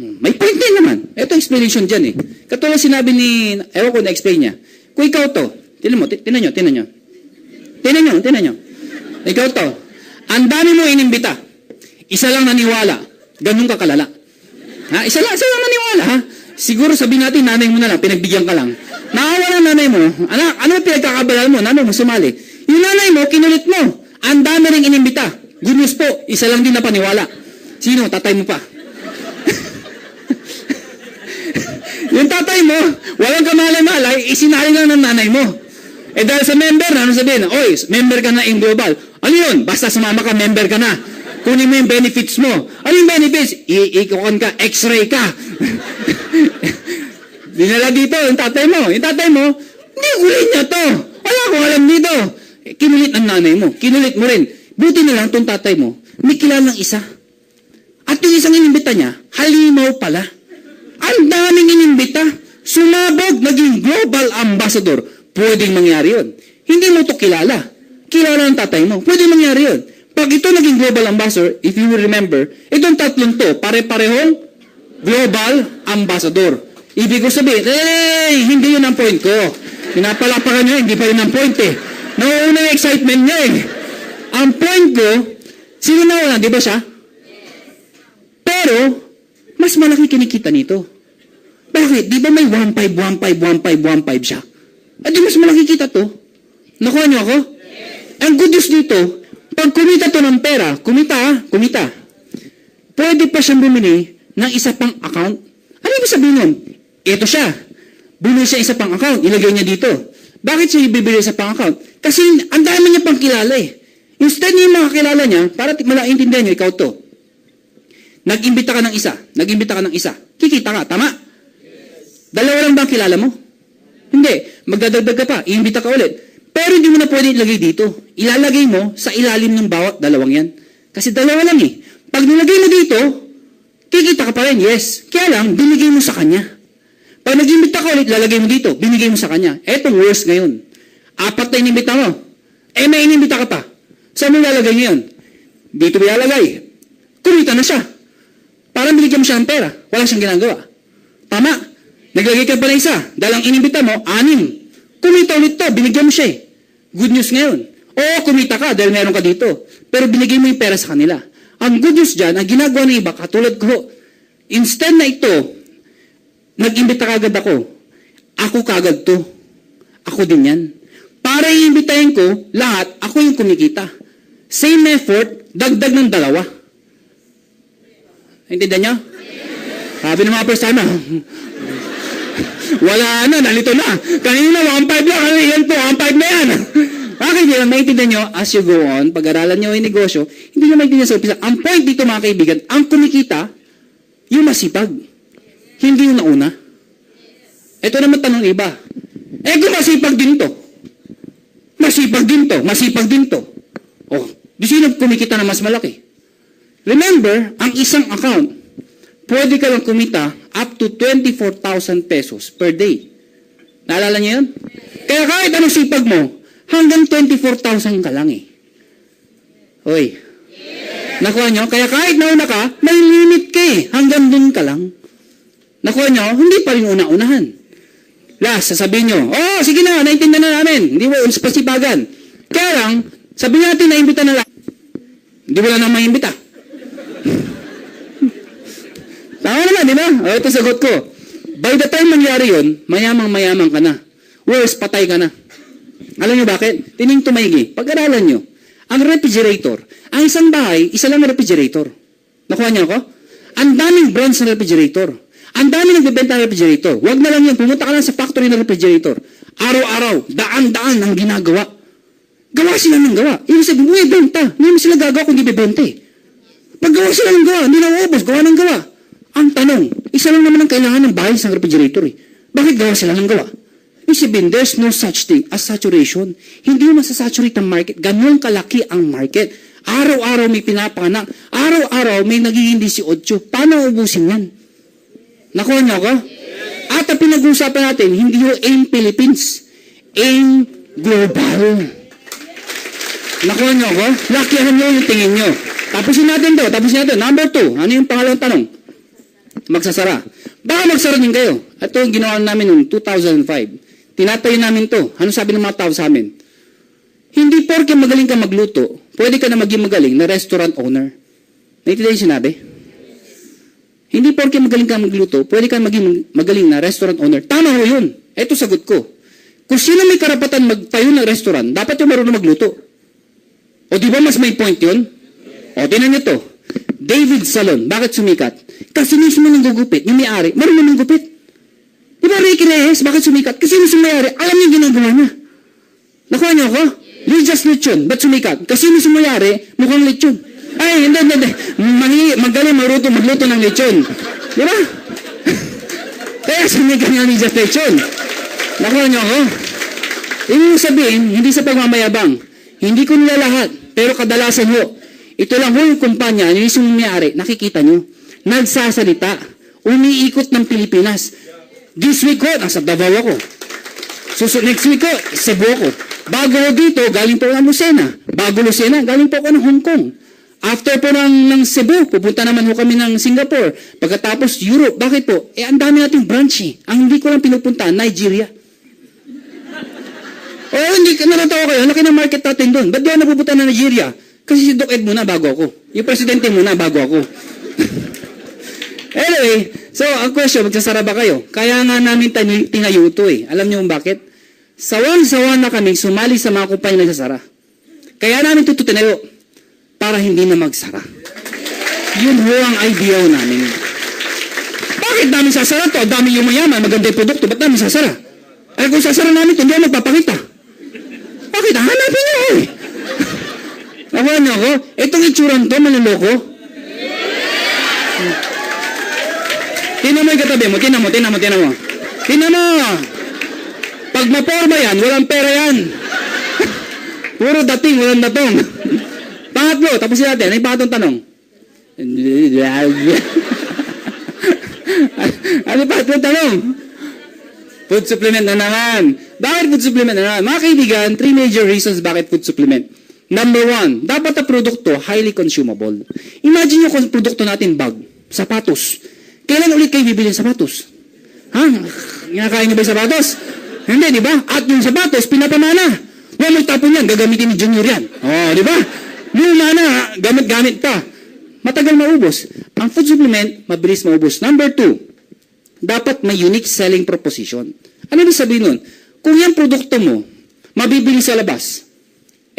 S3: May point din naman. Ito explanation dyan eh. Katulad sinabi ni, ewan ko na-explain niya. Kung ikaw to, tinan nyo. Ikaw to, ang dami mo inimbita. Isa lang naniwala. Ganun ka kalala. Ha? Isa lang naniwala, ha? Siguro sabihin natin, nanay mo na lang, pinagbigyan ka lang. Nakawala ang nanay mo. Ano pinagkakabalan mo? Nanay mo, sumali. Yung nanay mo, kinulit mo. Ang dami rin inimbita. Good news po, isa lang din na paniwala. Sino? Tatay mo pa. Yung tatay mo, walang kamalay-malay, isinali lang ng nanay mo. Dahil sa member, ano sabihin? Oy, member ka na in global. Ano yun? Basta sumama ka, member ka na. Kunin mo yung benefits mo. Ano yung benefits? Iikon ka, x-ray ka. Dinala dito, yung tatay mo. Yung tatay mo, hindi ulit niya to. Wala akong alam dito. Kinulit ang nanay mo. Kinulit mo rin. Buti na lang itong tatay mo, may kilalang isa. At yung isang inimbita niya, halimaw pala. Ang daming inimbita. Sumabog, naging global ambassador. Pwedeng mangyari yun. Hindi mo to kilala. Kilala ng tatay mo. Pwedeng mangyari yun. Pag ito naging global ambassador, if you will remember, itong tatlong to, pare-parehong global ambassador. Ibig ko sabihin, hindi yun ang point ko. Pinapalapakan nyo, hindi pa yun ang point eh. Nauuna yung excitement niya eh. Ang point ko, sino nauna, di ba siya? Pero, mas malaki kinikita nito. Bakit? Di ba may 1.5 siya? Di mas malaki kita to. Nakuha niyo ako? Ang good news dito, pag kumita to ng pera, kumita. Pwede pa siyang bumili ng isa pang account. Ano ibig sabihin nun? Ito siya. Bumili siya isa pang account, ilagay niya dito. Bakit siya ibibili sa pang account? Kasi ang dami niya pang kilala eh. Instead niya yung mga kilala niya, para malaintindihan niyo, ikaw to. Nag-imbita ka ng isa. Kikita ka, tama? Dalawa lang ba ang kilala mo? Hindi. Magdadagdag ka pa, iimbita ka ulit. Pero hindi mo na pwede ilagay dito. Ilalagay mo sa ilalim ng bawat dalawang yan. Kasi dalawa lang eh. Pag nilagay mo dito, kikita ka pa rin, yes. Kaya lang, binigay mo sa kanya. Pag nag-imbita ka ulit, lalagay mo dito, binigay mo sa kanya. Etong worst ngayon. 4 na inimbita mo. May inimbita ka pa. Saan mo lalagay ngayon? Dito mo lalagay. Kumita na siya. Parang binigyan mo siya ng pera. Wala siyang ginagawa. Tama. Naglagay ka pa na isa. Dahil ang inimbita mo, 6. Kumita ulit to. Binigyan mo siya eh. Good news ngayon. Oo, kumita ka dahil meron ka dito. Pero binigay mo yung pera sa kanila. Ang good news dyan, ang ginagawa ng iba, katulad ko, instead na ito, nag-imbita kagad ako kagad to. Ako din yan. Para iimbitahin ko, lahat, ako yung kumikita. Same effort, dagdag ng 2. Intindihan nyo? Sabi ng mga first time, wala na, nalito na. Kanina, 1.5 lang. Yan po, 1.5 na yan. Bakit yun? Maintindihan nyo, as you go on, pag-aralan nyo yung negosyo, hindi nyo maintindihan sa umpisa. Ang point dito, mga kaibigan, ang kumikita, yung masipag. Hindi yung nauna. Ito naman tanong iba. Kung masipag din to. Oh, di sino kumikita na mas malaki? Remember, ang isang account, pwede ka lang kumita up to 24,000 pesos per day. Naalala niyo yun? Kaya kahit anong sipag mo, hanggang 24,000 ka lang eh. Hoy. Nakuha nyo? Kaya kahit nauna ka, may limit ka eh. Hanggang dun ka lang. Nakuha nyo? Hindi pa rin una-unahan. Last, sasabihin nyo, sige na, naintindihan na namin. Hindi mo pasipagan. Kaya lang, sabihin natin na imbita na lang. Hindi wala nang maimbita. O, ito sagot ko. By the time mangyari yun, mayamang-mayamang ka na. Worse, patay ka na. Alam nyo bakit? Tining tumaigi. Pag-aralan nyo, ang refrigerator, ang isang bahay, isa lang ang refrigerator. Nakuha niyo ako? Ang daming brands ng refrigerator. Ang daming nagbebenta ng refrigerator. Huwag na lang yan, pumunta ka lang sa factory ng refrigerator. Araw-araw, daan-daan ang ginagawa. Gawa sila ng gawa. Ibig sabihin, may benta. Hindi mo sila gagawa kung di bebenta eh. Pag gawa sila ng gawa, hindi na uubos, gawa ng gawa. Ang tanong, isa lang naman ang kailangan ng bahay sa refrigerator eh. Bakit gawa sila ng gawa? Ibig sabihin, there's no such thing as saturation. Hindi mo masasaturate ang market. Ganun kalaki ang market. Araw-araw may pinapanganak. Araw-araw may nagiging 18. Paano ubusin yan? Nakuha niyo ako? At ang pinag-uusapan natin, hindi yung AIM Philippines. AIM Global. Nakuha niyo ako? Lakihan niyo yung tingin niyo. Tapusin natin to. Tapusin natin. Number 2. Ano yung pangalawang tanong? Magsasara. Baka magsara din kayo. Ito yung ginawa namin noong 2005. Tinatayo namin to. Ano sabi ng mga tao sa amin? Hindi porke magaling ka magluto, pwede ka na maging magaling na restaurant owner. Naintindihan yung sinabi? Hindi porke magaling ka magluto, pwede ka maging magaling na restaurant owner. Tama ho yun. Ito sagot ko. Kung sino may karapatan magtayo ng restaurant, dapat yung marunong magluto. O di ba mas may point yun? O, tinan nyo to. David Salon, bakit sumikat? Kasi mismo nang gugupit, yung may-ari, marunong nang gupit. Di ba Ricky Reyes, bakit sumikat? Kasi mismo may-ari, alam niya yung ginagawa niya. Nakuha niyo ako? Lijas lechon, ba't sumikat? Kasi mismo may-ari, mukhang lechon. Ay, hindi. Magaling magluto ng lechon. Di ba? Kaya sumikat niya lijas lechon. Nakuha niyo ako? Ibig sabihin, hindi sa pagmamayabang. Hindi ko nila lahat, pero kadalasan ho. Ito lang ho yung kumpanya, yung isang may-ari, nakikita nyo, nagsasalita, umiikot ng Pilipinas. This week ho, nasa Davao ako. Next week ho, Cebu ako. Bago ho dito, galing po ako ng Lucena. Bago Lucena, galing po ako ng Hong Kong. After po ng Cebu, pupunta naman ho kami ng Singapore. Pagkatapos Europe, bakit po? Ang dami nating branch eh. Ang hindi ko lang pinupunta, Nigeria. Hindi ka natatawa kayo. Laki ng market natin doon. Ba't di ako napupunta na Nigeria? Kasi si Doc Ed muna bago ako. Yung presidente muna bago ako. Anyway, so ang question, magsasara ba kayo? Kaya nga namin tinayo ito eh. Alam niyo kung bakit? Sawan-sawan na kami sumali sa mga kumpanya na nagsasara. Kaya namin ito tinayo para hindi na magsara. Yun ho ang idea namin. Bakit namin sasara to? Dami yung mayaman, maganda yung produkto. Ba't namin sasara? Ay kung sasara namin ito, hindi ako magpapakita. Bakit? Hanapin niyo eh. Nakuha niyo ako? Itong itsurang to, manloloko. Tinan mo yung katabi mo. Tinan mo. Tinan mo. Pag maporma yan, walang pera yan. Puro dating, walang datong. Pangatlo, tapos natin. Ano yung pangatlong tanong? Ano yung pangatlong tanong? Food supplement na naman. Bakit food supplement na naman? Mga kaibigan, 3 major reasons bakit food supplement. Number 1, dapat ang produkto highly consumable. Imagine nyo kung produkto natin bag, sapatos. Kailan ulit kayo bibili ng sapatos? Ha? Kinakain nyo ba yung sapatos? Hindi, di ba? At yung sapatos, pinapamana. Huwag magtapon yan, gagamitin ni Junior yan. Di ba? Luma na, gamit-gamit pa. Matagal maubos. Ang food supplement, mabilis maubos. Number 2, dapat may unique selling proposition. Ano ibig sabihin nun? Kung yung produkto mo, mabibili sa labas,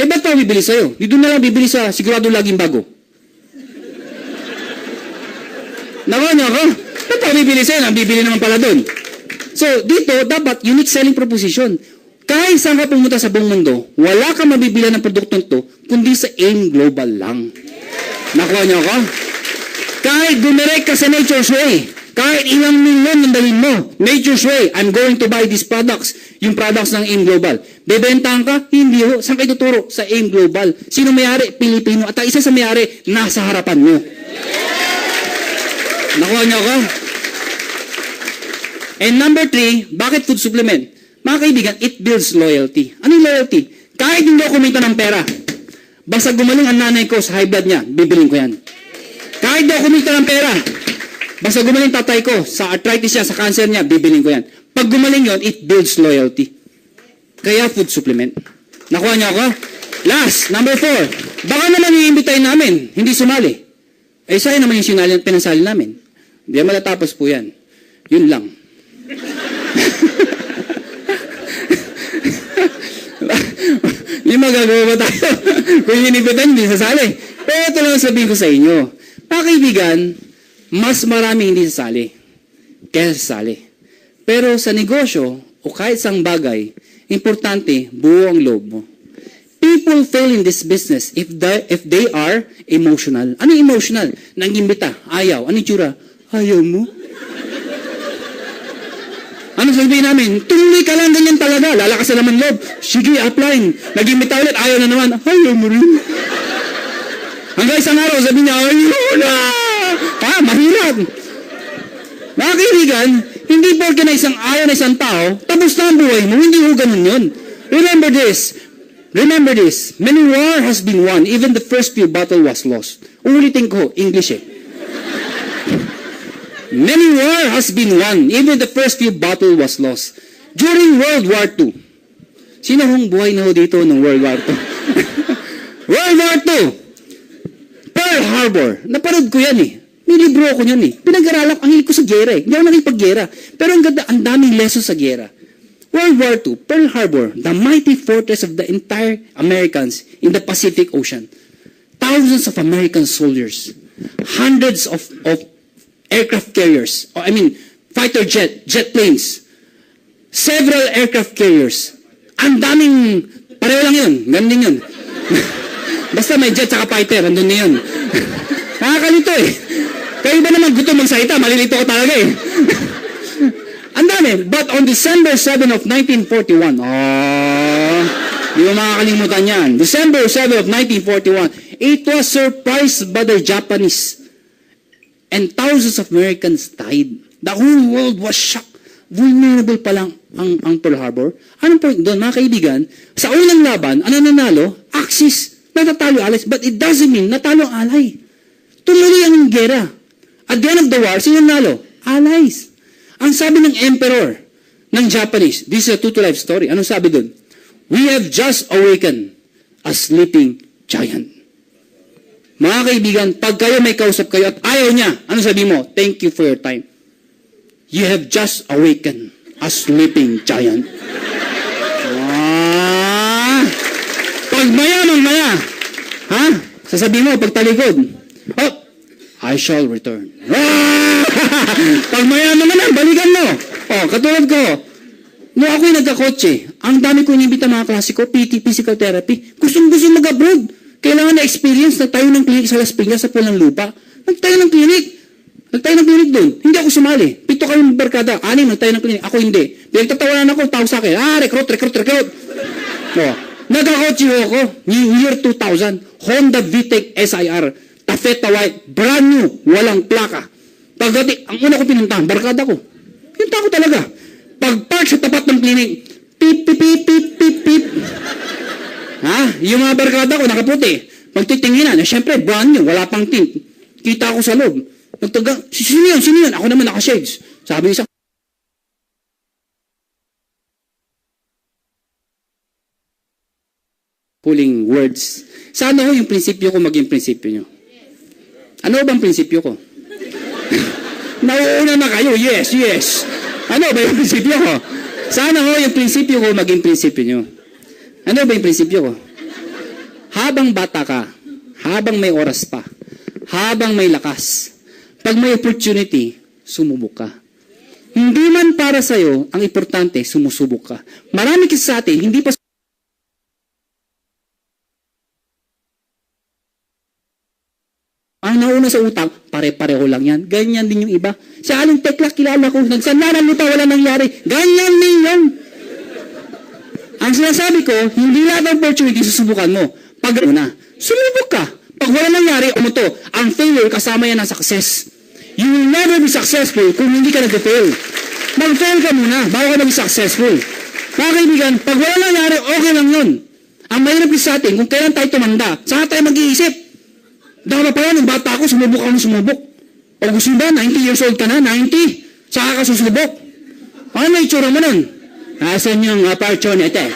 S3: ba't pa bibili sa'yo? Di doon na lang bibili sa sigurado laging bago. Nakuha niyo ako? Ba't pa bibili sa'yo? Bibili naman pala doon. So, dito, dapat unique selling proposition. Kahit saan ka pumunta sa buong mundo, wala ka mabibili ng produktong to, kundi sa AIM Global lang. Nakuha niyo ako? Kahit dumirect ka sa Nature's Way, kahit ilang milyon ang dalhin mo, Nature's Way, I'm going to buy these products, yung products ng AIM Global. Bebentahan ka? Hindi ho. Saan kayo tuturo? Sa AIM Global. Sino may-ari? Pilipino. At ang isa sa may-ari, nasa harapan mo. Nakuha niyo ako? And number 3, bakit food supplement? Mga kaibigan, it builds loyalty. Ano yung loyalty? Kahit hindi ako kumita ng pera, basta gumaling ang nanay ko sa high blood niya, bibiling ko yan. Kahit hindi ako kumita ng pera, basta gumaling tatay ko sa arthritis niya, sa cancer niya, bibiling ko yan. Pag gumaling yon, it builds loyalty. Kaya food supplement. Nakuha niyo ako? Last, number 4. Baka naman iimbitahin namin, hindi sumali. Sa'yo naman yung pinasali namin. Hindi matatapos po yan. Yun lang. Hindi magagawa ba tayo? Kung inipitan, hindi sasali. Pero ito lang sabihin ko sa inyo. Mga kaibigan, mas marami hindi sasali kaysa sasali. Pero sa negosyo, o kahit isang bagay, importante, buo ang loob mo. People fail in this business if they are emotional. Ano emotional? Nangimbita, ayaw. Ano tsura? Ayaw mo? Ano sabihin namin? Tuloy ka lang, ganyan talaga. Lalakas na naman loob. Sige, upline. Nag-imbita ulit, ayaw na naman. Ayaw mo rin. Hanggang isang araw, sabi niya, ayaw na. Mahirap. Mga kaibigan, hindi porke na isang ayaw na isang tao, tapos na ang buhay mo. Hindi ho ganun yun. Remember this. Remember this. Many war has been won. Even the first few battle was lost. Ulitin ko, English eh. Many war has been won. Even the first few battle was lost. During World War II. Sino hong buhay na ho dito ng World War II? World War II. Pearl Harbor. Napanood ko yan eh. May libro ako yun eh. Pinag-aralan ko, ang hilig ko sa gera eh. Hindi ako nakipag-gera. Pero ang ganda, ang daming lessons sa gera. World War II, Pearl Harbor, the mighty fortress of the entire Americans in the Pacific Ocean. Thousands of American soldiers. Hundreds of aircraft carriers. Fighter jet planes. Several aircraft carriers. Ang daming, pareho lang yun. Ganun yun. Basta may jet saka fighter, andun na yun. Nakakalito eh. Kayo ba naman gusto magsalita? Malilito ko talaga eh. Ang dami. But on December 7 of 1941, di mo makakalimutan yan. December 7 of 1941, it was surprised by the Japanese. And thousands of Americans died. The whole world was shocked. Vulnerable pa lang ang Pearl Harbor. Anong point doon, mga kaibigan? Sa unang laban, ano nanalo? Axis. Natatalo allies. But it doesn't mean natalo ang ally. Tumuloy ang gera. At the end of the war, sino nanalo? Allies. Ang sabi ng emperor ng Japanese, this is a true-to-life story. Anong sabi doon? We have just awakened a sleeping giant. Mga kaibigan, pag kayo may kausap kayo at ayaw niya, ano sabi mo? Thank you for your time. You have just awakened a sleeping giant. Pag maya, sasabihin mo, pag talikod, I shall return. Pag mayaman naman, balikan mo. Katulad ko, nung ako'y nagkakotse, ang dami ko inibita mga klase ko, PT, physical therapy, gustong-gusto mag-abroad. Kailangan na experience, nagtayo ng clinic sa Las Piñas, sa Pulang Lupa. Nagtayo ng clinic doon. Hindi ako sumali. 7 kayong barkada, 6 nagtayo ng clinic. Ako hindi. Pinagtatawanan ako, tao sa akin. Recruit. Nagkakotse ako, year 2000, Honda VTEC SIR, Tafeta White, brand new, walang plaka. Pagdating, ang una ko pinuntahan, barkada ko. Pinunta ko talaga. Pag-park sa tapat ng clinic, pip, pip, pip, pip, pip, pip. Yung mga barkada ko, nakaputi. Pagtitinginan, syempre, brand new, wala pang tint. Kita ko sa loob. Nagtagang, sino yun? Ako naman naka-shades. Sabi isa, pulling words. Sana ho yung prinsipyo ko maging prinsipyo nyo. Ano bang prinsipyo ko? Nauuna na kayo, yes. Ano ba yung prinsipyo ko? Sana ho yung prinsipyo ko maging prinsipyo nyo. Ano ba yung prinsipyo ko? Habang bata ka, habang may oras pa, habang may lakas, pag may opportunity, sumubok ka. Hindi man para sa'yo, ang importante, sumusubok ka. Marami kasi sa atin, hindi pa ang nauna sa utak, pare-pareho lang yan. Ganyan din yung iba. Sa aling tekla, kilala ko, nagsandaran lupa, wala nangyari. Ganyan din yun. Ang sinasabi ko, hindi lahat ng opportunity susubukan mo. Pag na, sumubok ka. Pag wala nangyari, to, ang failure kasama yan ng success. You will never be successful kung hindi ka nag-fail. Mag-fail ka muna, bago ka maging successful. Mga kaibigan, pag wala nangyari, okay lang yun. Ang mahirap sa atin, kung kailan tayo tumanda, saka tayo mag-iisip. Dama pa yan, nung bata ako, sumubok ako ng sumubok. O gusto ba, 90 years old ka na, 90, saka ka susubok. Ano may itsura mo nun? Nasaan yung opportunity?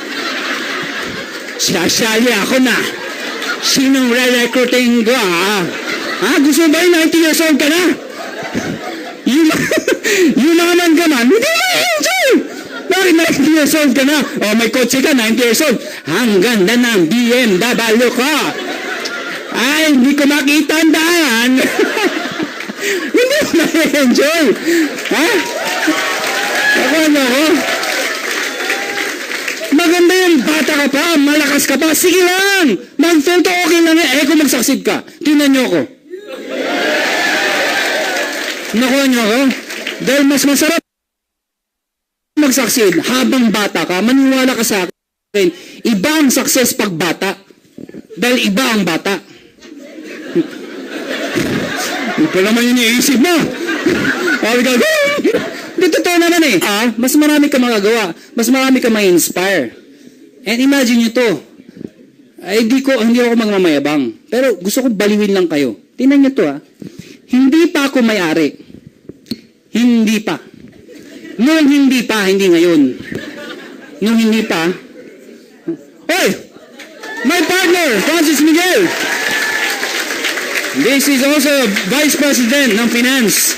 S3: Sasali ako na. Sinong re-recruiting ko, Gusto ba yung 90 years old ka na? Yung, yung mga man-gaman, hindi mo enjoy. Bakit 90 years old ka na? O may kotse ka, 90 years old. Ang ganda ng BMW ko. Ay, hindi ko makita ang daan. Hindi mo na-enjoy. Ha? Ano ko? Maganda yung bata ka pa, malakas ka pa, sige lang. Mag-fail to, okay lang yan. Kung mag-succeed ka, tingnan nyo ako. Nakuha nyo ako? Dahil mas masarap mag-succeed habang bata ka, maniwala ka sa akin, iba ang success pag bata. Dahil iba ang bata. Hindi pa naman yung iisip mo. Sabi ka, di totoo naman eh. Mas marami ka magagawa. Mas marami ka ma-inspire. And imagine nyo to. Hindi ako magmamayabang. Pero gusto ko baliwin lang kayo. Tingnan nyo to Hindi pa ako may-ari. Hindi pa. Noong hindi pa, hindi ngayon. Noong hindi pa. Hoy! My partner, Francis Miguel. This is also Vice President ng Finance.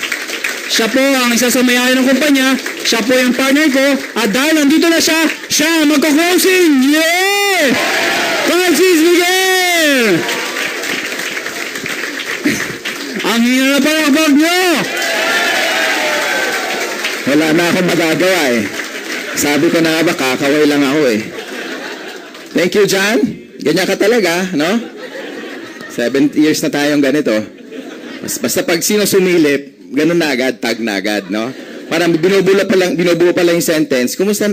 S3: Siya po ang isa sa may-ari ng kumpanya. Siya po yung partner ko. At dahil nandito na siya, siya magko-closing. Yeah! Francis Miguel! Ang hina na palakbag nyo!
S2: Wala na akong magagawa eh. Sabi ko na nga ba, kakaway lang ako eh. Thank you, John. Ganyan ka talaga, no? 7 years na tayong ganito. Basta pag sino sumilip, ganun na agad, tag na agad, no? Parang binubuo pa lang yung sentence. Kumusta?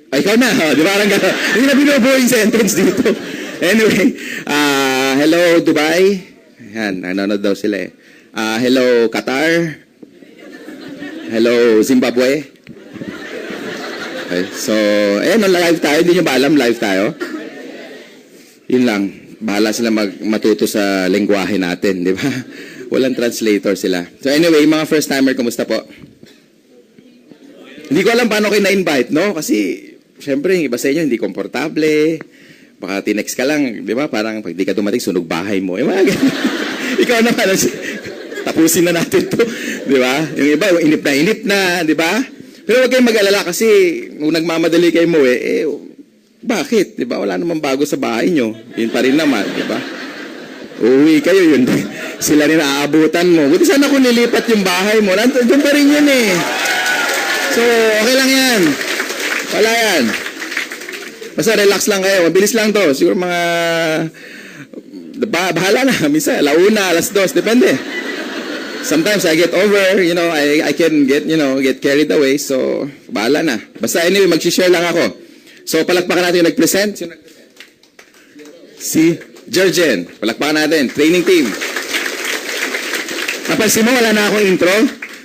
S2: Ay, ikaw na, di ba? Parang gano'n. Hindi na binubuo yung sentence dito. Anyway, hello, Dubai. Yan, nanonood daw sila eh. Hello, Qatar. Hello, Zimbabwe. Okay, so, ayan, live tayo. Hindi nyo ba alam, live tayo? Yun lang. Bahala sila matuto sa lengguwahe natin, di ba? Walang translator sila. So anyway, mga first-timer, kumusta po? Hindi ko alam paano kayo na-invite, no? Kasi, syempre, yung iba sa inyo, hindi komportable. Baka tinext ka lang, di ba? Parang pag di ka dumating, sunog bahay mo. Ikaw naman, tapusin na natin to. Di ba? Yung iba, inip na, di ba? Pero huwag kayong mag-alala kasi kung nagmamadali kayo mo bakit? Di ba? Wala namang bago sa bahay nyo. Yun pa rin naman, di ba? Uwi kayo, yun. Sila rin aabutan mo. Buti sana kung nilipat yung bahay mo. Doon pa rin yun eh. So, okay lang yan. Wala yan. Basta relax lang kayo. Mabilis lang to. Siguro mga bahala na. Minsan, 1:00, 2:00, depende. Sometimes I get over, I can get carried away. So, bahala na. Basta anyway, mag-share lang ako. So, palakpakan natin yung nag-present. Si Jurgen. Palakpakan natin. Training team. Napansin mo, wala na akong intro.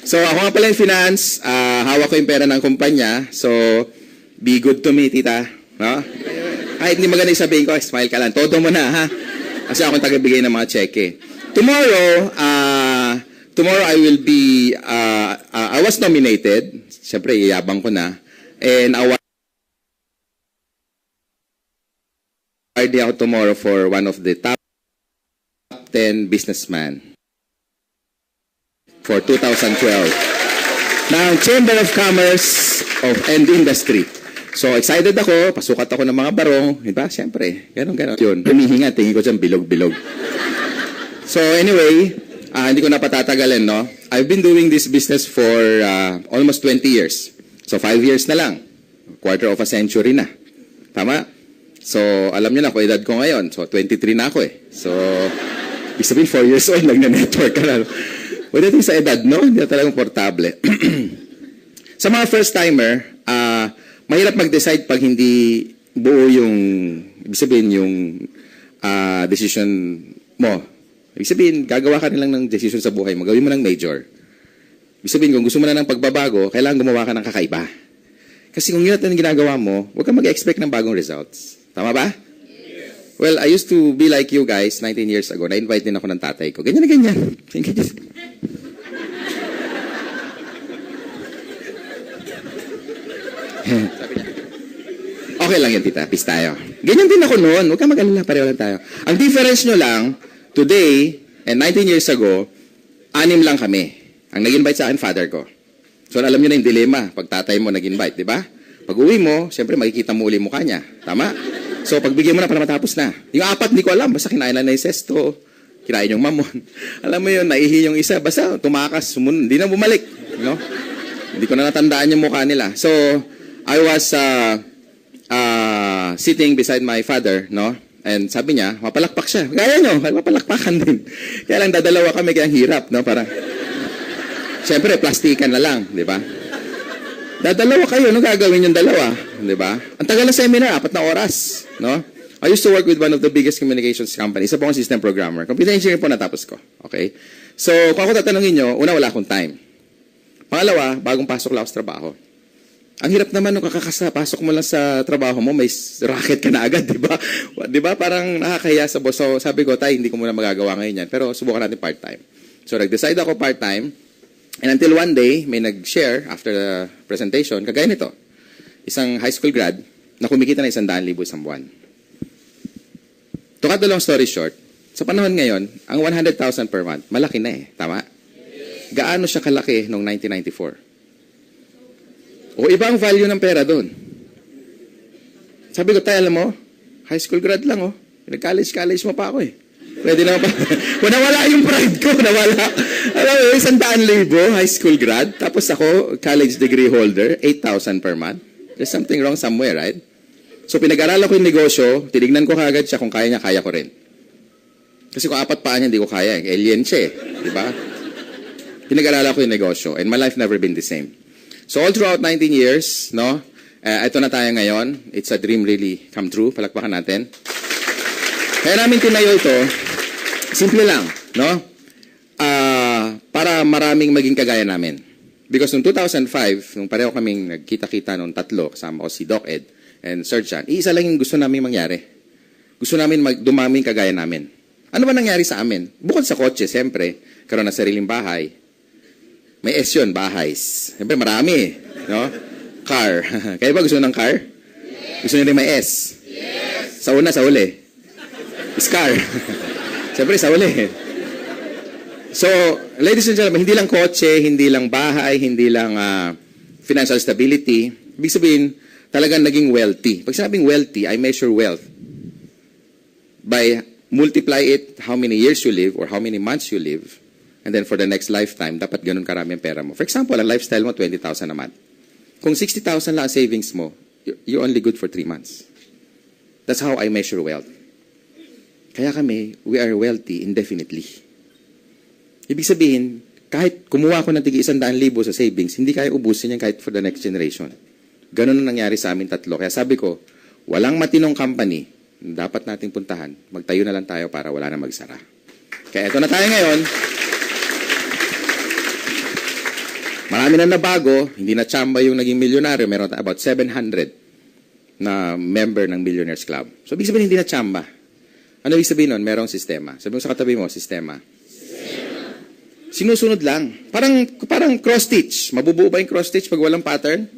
S2: So, ako nga pala yung finance. Hawak ko yung pera ng kumpanya. So, be good to me, tita. No? Kahit hindi maganda yung sabihin ko, smile ka lang. Todo mo na, ha? Kasi ako yung tagabigay ng mga cheque. Tomorrow I will be, I was nominated. Siyempre, iyabang ko na. And awarded ako tomorrow for one of the top 10 businessmen for 2012. Now, Chamber of Commerce and Industry. So, excited ako. Pasukat ako ng mga barong. Diba? Siyempre. Ganon. Yun. Humihinga. Tingin ko dyan, bilog-bilog. So, anyway, hindi ko na patatagalin, no? I've been doing this business for almost 20 years. So, 5 years na lang. Quarter of a century na. Tama? So, alam niyo na kung edad ko ngayon. So, 23 na ako eh. So, ibig sabihin 4 years old, nag-network ka na. Pwede sa edad, no? Hindi na talagang portable. Sa mga first-timer, mahirap mag-decide pag hindi buo yung, ibig sabihin, yung decision mo. Ibig sabihin, gagawa ka rin lang ng decision sa buhay mo. Gawin mo ng major. Ibig sabihin, kung gusto mo na ng pagbabago, kailangan gumawa ka ng kakaiba. Kasi kung yun ang ginagawa mo, huwag kang mag-expect ng bagong results. Tama ba? Yes. Well, I used to be like you guys 19 years ago. Na-invite din ako ng tatay ko. Ganyan na ganyan. Sabi niya, okay lang yan, tita. Peace tayo. Ganyan din ako noon. Huwag kang mag-alala. Pareho lang tayo. Ang difference nyo lang, today, and 19 years ago, 6 lang kami.
S4: Ang nag-invite sa akin, father ko. So, alam nyo na yung dilemma pag tatay mo nag-invite, di ba? Pag uwi mo, siyempre makikita mo uli mukha niya. Tama? So, pagbigyan mo na para matapos na. Yung apat, hindi ko alam. Basta kinain lang na yung sesto. Kinain yung mamon. Alam mo yun, naihi yung isa. Basta tumakas, hindi na bumalik. No? Hindi ko na natandaan yung mukha nila. So, I was sitting beside my father, no? And sabi niya, mapalakpak siya. Gaya nyo, mapalakpakan din. Kaya lang dadalawa kami, kaya ang hirap, no? Parang, siyempre, plastikan na lang, di ba? Dadalawa kayo, ano gagawin yung dalawa? Di ba? Ang tagal ng seminar, 4 na oras, no? I used to work with one of the biggest communications companies. Isa po akong system programmer. Computer engineering po natapos ko. Okay? So, kung ako tatanungin nyo, una, wala akong time. Pangalawa, bagong pasok lang ako sa trabaho. Ang hirap naman nung pasok mo lang sa trabaho mo, may racket ka na agad, di ba? Di ba? Parang nakakahiya sa boss. So, sabi ko, tay, hindi ko muna magagawa ngayon yan. Pero subukan natin part-time. So, nag-decide ako part-time. And until one day, may nag-share after the presentation, kagaya nito. Isang high school grad na kumikita na 100,000 isang buwan. To cut the long story short, sa panahon ngayon, ang 100,000 per month, malaki na eh. Tama? Gaano siya kalaki noong 1994? O ibang value ng pera doon. Sabi ko, tayo, alam mo, high school grad lang, oh. Nag-college mo pa ako eh. Pwede naman pa. Nawala yung pride ko, nawala. Alam mo, 100,000 high school grad. Tapos ako, college degree holder, 8,000 per month. There's something wrong somewhere, right? So pinag-aralan ko yung negosyo, tinignan ko kagad siya kung kaya niya, kaya ko rin. Kasi kung 4 paa niya, hindi ko kaya. Alien siya eh. Diba? Pinag-aralan ko yung negosyo. And my life never been the same. So all throughout 19 years, no? Ito na tayo ngayon. It's a dream really come true. Palakpakan natin. Kaya namin tinayo ito, simple lang, no? Para maraming maging kagaya namin. Because noong 2005, nung pareho kaming nagkita-kita noong 3, kasama ko si Doc Ed and Sir John, iisa lang yung gusto namin mangyari. Gusto namin dumaming kagaya namin. Ano ba nangyari sa amin? Bukod sa kotse, siyempre, karoon na sariling bahay. May S yun, bahays. Siyempre, marami, no? Car. Kaya ba gusto ng car? Yes. Gusto nyo rin may S? Yes. Sa una, sa uli. Scar. Siyempre, sa uli. So, ladies and gentlemen, hindi lang kotse, hindi lang bahay, hindi lang financial stability. Ibig sabihin, talagang naging wealthy. Pag sinabing wealthy, I measure wealth by multiply it how many years you live or how many months you live. And then for the next lifetime, dapat ganun karami ang pera mo. For example, ang lifestyle mo, 20,000 a month. Kung 60,000 lang ang savings mo, you're only good for 3 months. That's how I measure wealth. Kaya kami, we are wealthy indefinitely. Ibig sabihin, kahit kumuha ko ng tigi 100,000 sa savings, hindi kaya ubusin yan kahit for the next generation. Ganun ang nangyari sa amin 3. Kaya sabi ko, walang matinong company na dapat nating puntahan. Magtayo na lang tayo para wala na magsara. Kaya ito na tayo ngayon. Marami na nabago, hindi na tsamba yung naging milyonaryo. Meron about 700 na member ng Millionaires Club. So, ibig sabihin, hindi na tsamba. Ano ibig sabihin nun? Merong sistema. Sabi mo sa katabi mo, sistema. Sinusunod lang. Parang cross-stitch. Mabubuo ba yung cross-stitch pag walang pattern?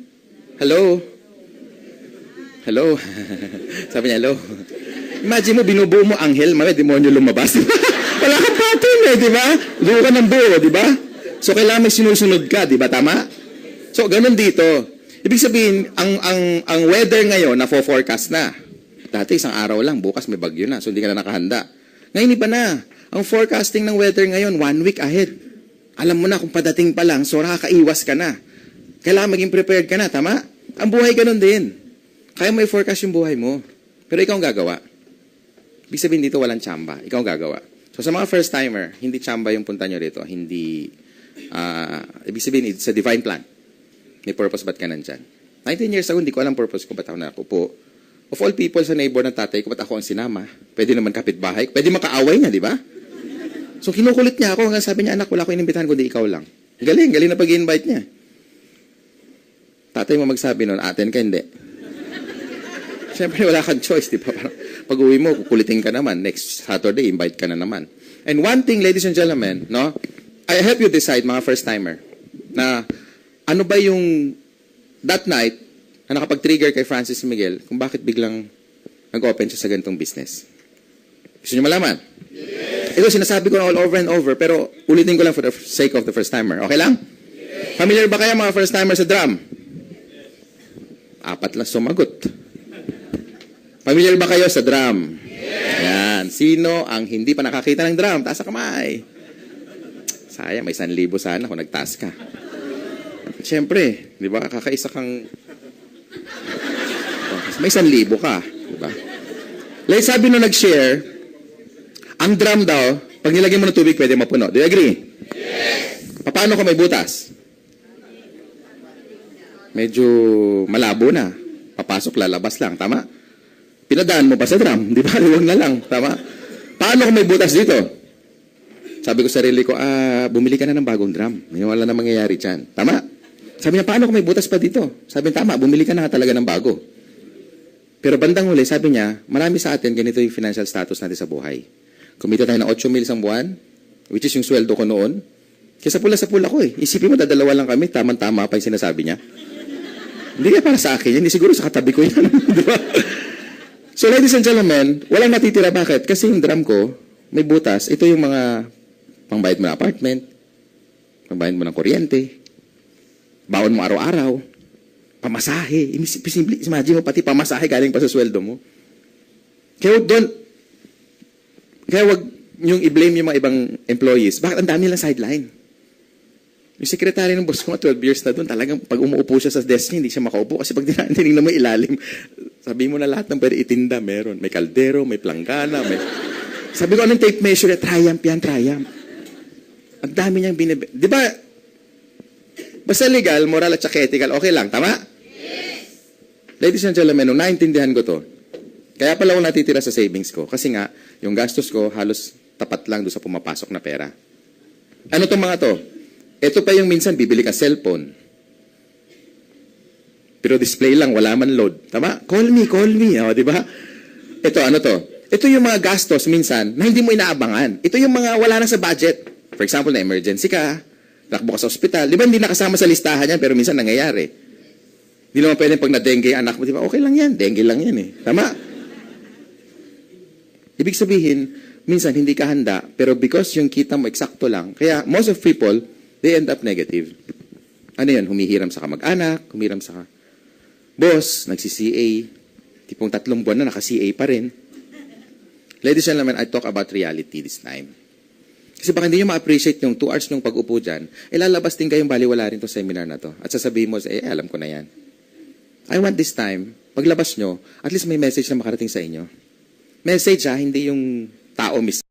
S4: Hello? Hello? Sabi niya, hello? Imagine mo, binubuo mo anghel, may demonyo lumabas. Wala kang pattern eh, di ba? Buo ka ng buo, di ba? So, kailangan may sinusunod ka, di ba? Tama? So, ganun dito. Ibig sabihin, ang weather ngayon, na-forecast na. Dati, isang araw lang, bukas may bagyo na, so hindi ka na nakahanda. Ngayon, iba na. Ang forecasting ng weather ngayon, 1 week ahead. Alam mo na kung padating pa lang, so nakakaiwas ka na. Kailangan maging prepared ka na, tama? Ang buhay ganun din. Kaya mo i-forecast yung buhay mo. Pero ikaw ang gagawa. Ibig sabihin dito, walang tsamba. Ikaw ang gagawa. So, sa mga first-timer, hindi tsamba yung punta nyo rito. Hindi... ibig sabihin, it's a divine plan. May purpose ba't ka nandyan? 19 years ago, hindi ko alam purpose ko ba't ako nakupo. Of all people sa neighbor ng tatay ko, ba't ako ang sinama? Pwede naman kapitbahay. Pwede makaaway niya, di ba? So, kinukulit niya ako hanggang sabi niya, anak, wala ko inimbitahan kundi ikaw lang. Galing na pag-invite niya. Tatay mo magsabi nun, atin ka, hindi. Siyempre, wala kang choice, di ba? Pag uwi mo, kukulitin ka naman. Next Saturday, invite ka na naman. And one thing, ladies and gentlemen, no? I help you decide, mga first-timer, na ano ba yung that night na nakapag-trigger kay Francis Miguel kung bakit biglang nag-open siya sa ganitong business. Gusto niyo malaman? Yes. Ito, sinasabi ko na all over and over, pero ulitin ko lang for the sake of the first-timer. Okay lang? Familiar ba kayo mga first-timer sa drum? 4 lang sumagot. Familiar ba kayo sa drum? Yan. Sino ang hindi pa nakakita ng drum? Taas ang kamay. Sayang, may 1,000 sana kung nagtaas ka. Siyempre, di ba, kakaisa kang... May 1,000 ka. Di ba? Like sabi nung nag-share, ang drum daw, pag nilagyan mo ng tubig, pwede mapuno. Do you agree? Yes! Paano kung may butas? Medyo malabo na. Papasok, lalabas lang. Tama? Pinadaan mo pa sa drum. Di ba? Huwag na lang. Tama? Paano kung may butas dito? Sabi ko sa sarili ko, bumili ka na ng bagong drum. May wala na mangyayari dyan. Tama? Sabi niya, paano kung may butas pa dito? Sabi niya, tama, bumili ka na talaga ng bago. Pero bandang huli, sabi niya, marami sa atin, ganito yung financial status natin sa buhay. Kumita tayo ng 8 mil isang buwan, which is yung sweldo ko noon. Kaya sa pula ko eh. Isipin mo, dadalawa lang kami, tamang-tama pa yung sinasabi niya. Hindi kaya para sa akin yan, hindi siguro sa katabi ko yan. Diba? So ladies and gentlemen, walang natitira. Bakit? Kasi yung drum ko, may butas. Ito yung mga pangbayad mo ng apartment, pangbayad mo ng kuryente, baon mo araw-araw, pamasahe. Imagine mo, pati pamasahe galing pa sa sweldo mo. Kaya wag niyong i-blame yung mga ibang employees. Bakit ang dami lang sideline? Yung secretary ng boss ko, 12 years na doon, talagang pag umuupo siya sa desk niya, hindi siya makaupo. Kasi pag tinignan mo ilalim, sabi mo na lahat ng pwede itinda, meron. May kaldero, may planggana, may... Sabi ko, anong tape measure? Triumph yan, Triumph. Ang dami niyang Di ba, basta legal, moral at saka ethical, okay lang, tama? Yes! Ladies and gentlemen, nung naintindihan ko to, kaya pala ako natitira sa savings ko. Kasi nga, yung gastos ko, halos tapat lang doon sa pumapasok na pera. Ano tong mga to? Ito pa yung minsan, bibili ka cellphone. Pero display lang, wala man load. Tama? Call me. O, di ba? Ito, ano to? Ito yung mga gastos minsan na hindi mo inaabangan. Ito yung mga wala na sa budget. For example, na emergency ka, takbo ka sa ospital. Di ba hindi nakasama sa listahan yan, pero minsan nangyayari. Hindi naman pwede pag na-dengue anak mo, di ba? Okay lang yan, dengue lang yan eh. Tama? Ibig sabihin, minsan hindi ka handa, pero because yung kita mo eksakto lang, kaya most of people, they end up negative. Ano yan? Humihiram sa kamag-anak, humihiram sa boss, nagsi-CA, tipong 3 buwan na naka-CA pa rin. Ladies and gentlemen, I talk about reality this time. Kasi baka hindi nyo ma-appreciate yung 2 hours nung pag-upo dyan, lalabas din kayong baliwala rin to seminar na to. At sasabihin mo, alam ko na yan. I want this time, paglabas nyo, at least may message na makarating sa inyo. Message hindi yung tao mismo.